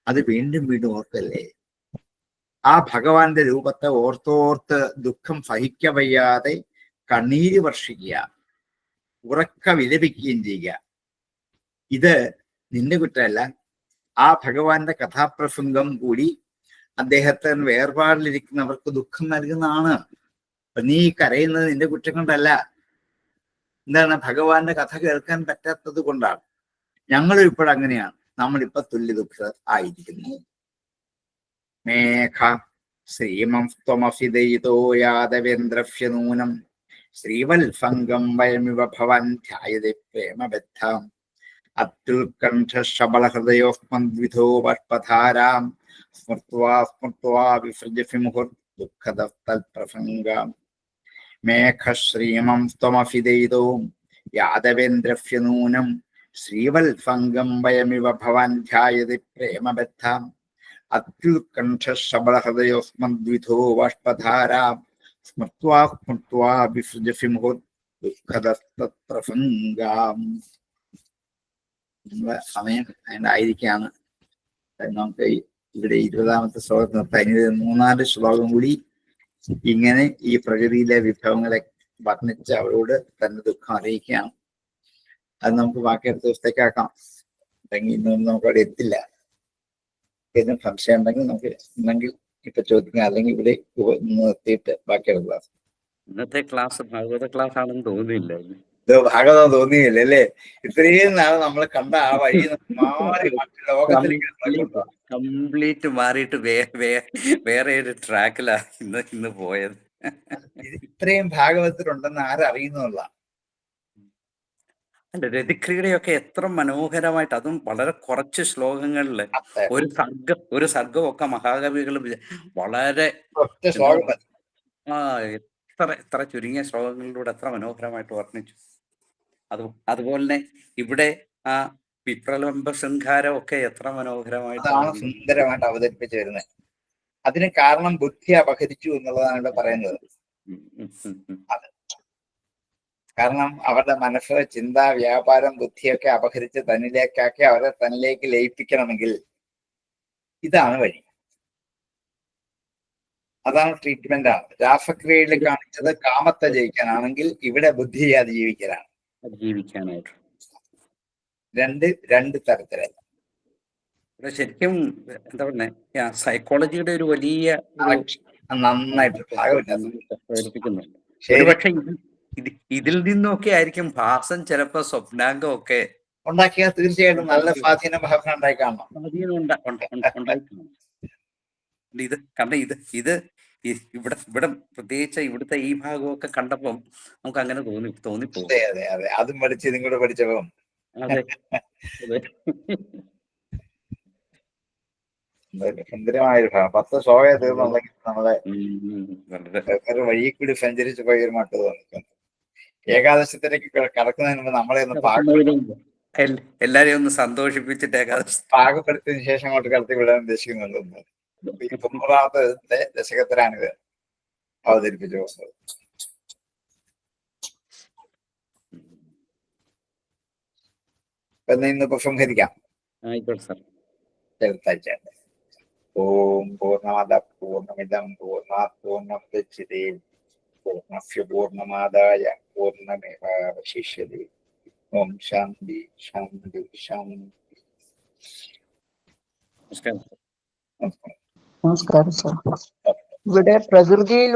അത് വീണ്ടും വീണ്ടും ഓർക്കല്ലേ. ആ ഭഗവാന്റെ രൂപത്തെ ഓർത്തോർത്ത് ദുഃഖം സഹിക്കവയ്യാതെ കണ്ണീര് വർഷിക്കുക, ഉറക്ക വിലപിക്കുകയും ചെയ്യുക. ഇത് നിന്റെ കുറ്റമല്ല, ആ ഭഗവാന്റെ കഥാപ്രസംഗം കൂടി അദ്ദേഹത്തിന് വേർപാടിലിരിക്കുന്നവർക്ക് ദുഃഖം നൽകുന്നതാണ്. അപ്പൊ നീ കരയുന്നത് നിന്റെ കുറ്റം കൊണ്ടല്ല. എന്താണ്? ഭഗവാന്റെ കഥ കേൾക്കാൻ പറ്റാത്തത് കൊണ്ടാണ്. ഞങ്ങളും ഇപ്പോഴങ്ങനെയാണ്. നമ്മളിപ്പോ തുല്യ ദുഃഖിതർ ആയിരിക്കുന്നു. മേഘ ശ്രീമംസ്ത്വമസിദയിതോ യാദവേന്ദ്രഫ്യ നൂനം ശ്രീവത്സംഗം വയമിവ ഭവാൻ ധ്യായതേ പ്രേമബദ്ധാം അത്യുത്കണ്ഠ ശബളഹൃദയോസ്മദ്വിധോ ബാഷ്പധാരാം സ്മൃത്വാ സ്മൃത്വാ വിസൃജസി മുഹുർദുഃഖദസ്തൽപ്രസംഗാം മേഘശ്രീമം സ്ത്വമഫിദയിതോ യാദവേന്ദ്രസ്യ നൂനം ശ്രീവത്സംഗം വയമിവ ഭവാൻ ധ്യായതി പ്രേമബദ്ധാം അത്യുത്കണ്ഠശബളഹൃദയോസ്മദ്വിധോ ബാഷ്പധാരാം സ്മൃത്വാ സ്മൃത്വാ വിസൃജസി മുഹുർദുഃഖദസ്തൽപ്രസംഗാം. സമയം അതിനായിരിക്കാണ് നമുക്ക് ഇവിടെ 20ാമത്തെ ശ്ലോകത്തിൽ നിർത്താം. ഇനി 3-4 ശ്ലോകം കൂടി ഇങ്ങനെ ഈ പ്രകൃതിയിലെ വിഭവങ്ങളെ വർണ്ണിച്ച് അവരോട് തന്നെ ദുഃഖം അറിയിക്കുകയാണ്. അത് നമുക്ക് ബാക്കി അടുത്ത ദിവസത്തേക്കാക്കാം. അല്ലെങ്കിൽ ഇന്നൊന്നും നമുക്ക് അവിടെ എത്തില്ല. ഏതും സംശയം ഉണ്ടെങ്കിൽ ഉണ്ടെങ്കിൽ ഇപ്പൊ ചോദിക്കാം, അല്ലെങ്കിൽ ഇവിടെ നിർത്തിയിട്ട് ബാക്കി അടുത്ത ക്ലാസ്. ഇന്നത്തെ ക്ലാസ് ഭാഗവത ക്ലാസ് ആണെന്ന് തോന്നുന്നില്ല. ഇത് ഭാഗവതം തോന്നിയില്ല അല്ലേ? ഇത്രയും നാൾ നമ്മൾ കണ്ട ആ വഴി മാറി മറ്റു ലോകത്തിലേക്ക് കംപ്ലീറ്റ് മാറിയിട്ട് വേറെ ഒരു ട്രാക്കിലാണ് ഇന്ന് പോയത്. ഇത്രയും ഭാഗവതത്തിലുണ്ടെന്ന് ആരറിയുന്നുള്ള. അല്ല, രതിക്രീഡയൊക്കെ എത്ര മനോഹരമായിട്ട്, അതും വളരെ കുറച്ച് ശ്ലോകങ്ങളില് ഒരു സർഗം ഒക്കെ മഹാകവികൾ വളരെ എത്ര ചുരുങ്ങിയ ശ്ലോകങ്ങളിലൂടെ എത്ര മനോഹരമായിട്ട് വർണ്ണിച്ചു. അതുപോലെ തന്നെ ഇവിടെ ആ വിപ്രലംബ ശൃംഖാരം ഒക്കെ എത്ര മനോഹരമായിട്ടാണ് സുന്ദരമായിട്ട് അവതരിപ്പിച്ചു വരുന്നത്. അതിന് കാരണം ബുദ്ധി അപഹരിച്ചു എന്നുള്ളതാണ് ഇവിടെ പറയുന്നത്. അത് കാരണം അവരുടെ മനസ്സ്, ചിന്ത, വ്യാപാരം, ബുദ്ധിയൊക്കെ അപഹരിച്ച് തന്നിലേക്കാക്കി അവരെ തന്നിലേക്ക് ലയിപ്പിക്കണമെങ്കിൽ ഇതാണ് വഴി. അതാണ് ട്രീറ്റ്മെന്റ് ആണ്. രാസക്രിയയിൽ കാണിച്ചത് കാമത്തെ ജയിക്കാനാണെങ്കിൽ ഇവിടെ ബുദ്ധി ജീവിക്കാനായിട്ട്. രണ്ട് തരത്തിലല്ല. ശരിക്കും എന്താ പറയുക, സൈക്കോളജിയുടെ ഒരു വലിയ നന്നായിട്ട് പ്രകടിപ്പിക്കുന്നുണ്ട്. പക്ഷെ ഇതിൽ നിന്നൊക്കെ ആയിരിക്കും ഭാസം ചിലപ്പോ സ്വപ്നാംഗം ഒക്കെ ഉണ്ടാക്കിയാൽ തീർച്ചയായിട്ടും നല്ല സ്വാധീന ഭാവന ഉണ്ടായി കാണണം. ഇത് കാരണം ഇത് ഇവിടെ പ്രത്യേകിച്ച് ഇവിടുത്തെ ഈ ഭാഗമൊക്കെ കണ്ടപ്പം നമുക്ക് അങ്ങനെ തോന്നിപ്പോകും. അതെ അതെ, അതും പഠിച്ച് ഇതും കൂടെ പഠിച്ചപ്പോ അതെ സുന്ദരമായൊരു ഭാഗം. 10 ശ്ലോകം തീർന്നുണ്ടെങ്കിൽ നമ്മളെ ഒരു വഴി കൂടി സഞ്ചരിച്ചു പോയ ഒരു മട്ട് തോന്നിക്കുന്നു. ഏകാദശത്തിലേക്ക് കടക്കുന്നതിന് മുമ്പ് നമ്മളെ ഒന്ന് എല്ലാരെയും ഒന്ന് സന്തോഷിപ്പിച്ചിട്ട് ഏകാദശി പാകപ്പെടുത്തിയതിനു ശേഷം അങ്ങോട്ട് കടത്തി വിടാൻ ഉദ്ദേശിക്കുന്നുണ്ട്. 90ാമത്തെ ദശകത്തിലാണിത് അവതരിപ്പിച്ചു പോകുന്നത്. ഇന്ന് ഉപസംഹരിക്കാം. അടുത്താഴ്ച. ഓം പൂർണ്ണമദ പൂർണ്ണമിദം പൂർണ്ണാത് പൂർണ്ണമുദച്യതേ പൂർണ്ണസ്യ പൂർണ്ണമാദായ പൂർണ്ണമേവാവശിഷ്യതേ. ഓം ശാന്തി ശാന്തി ശാന്തി. നമസ്കാരം സർ. ഇവിടെ പ്രകൃതിയിൽ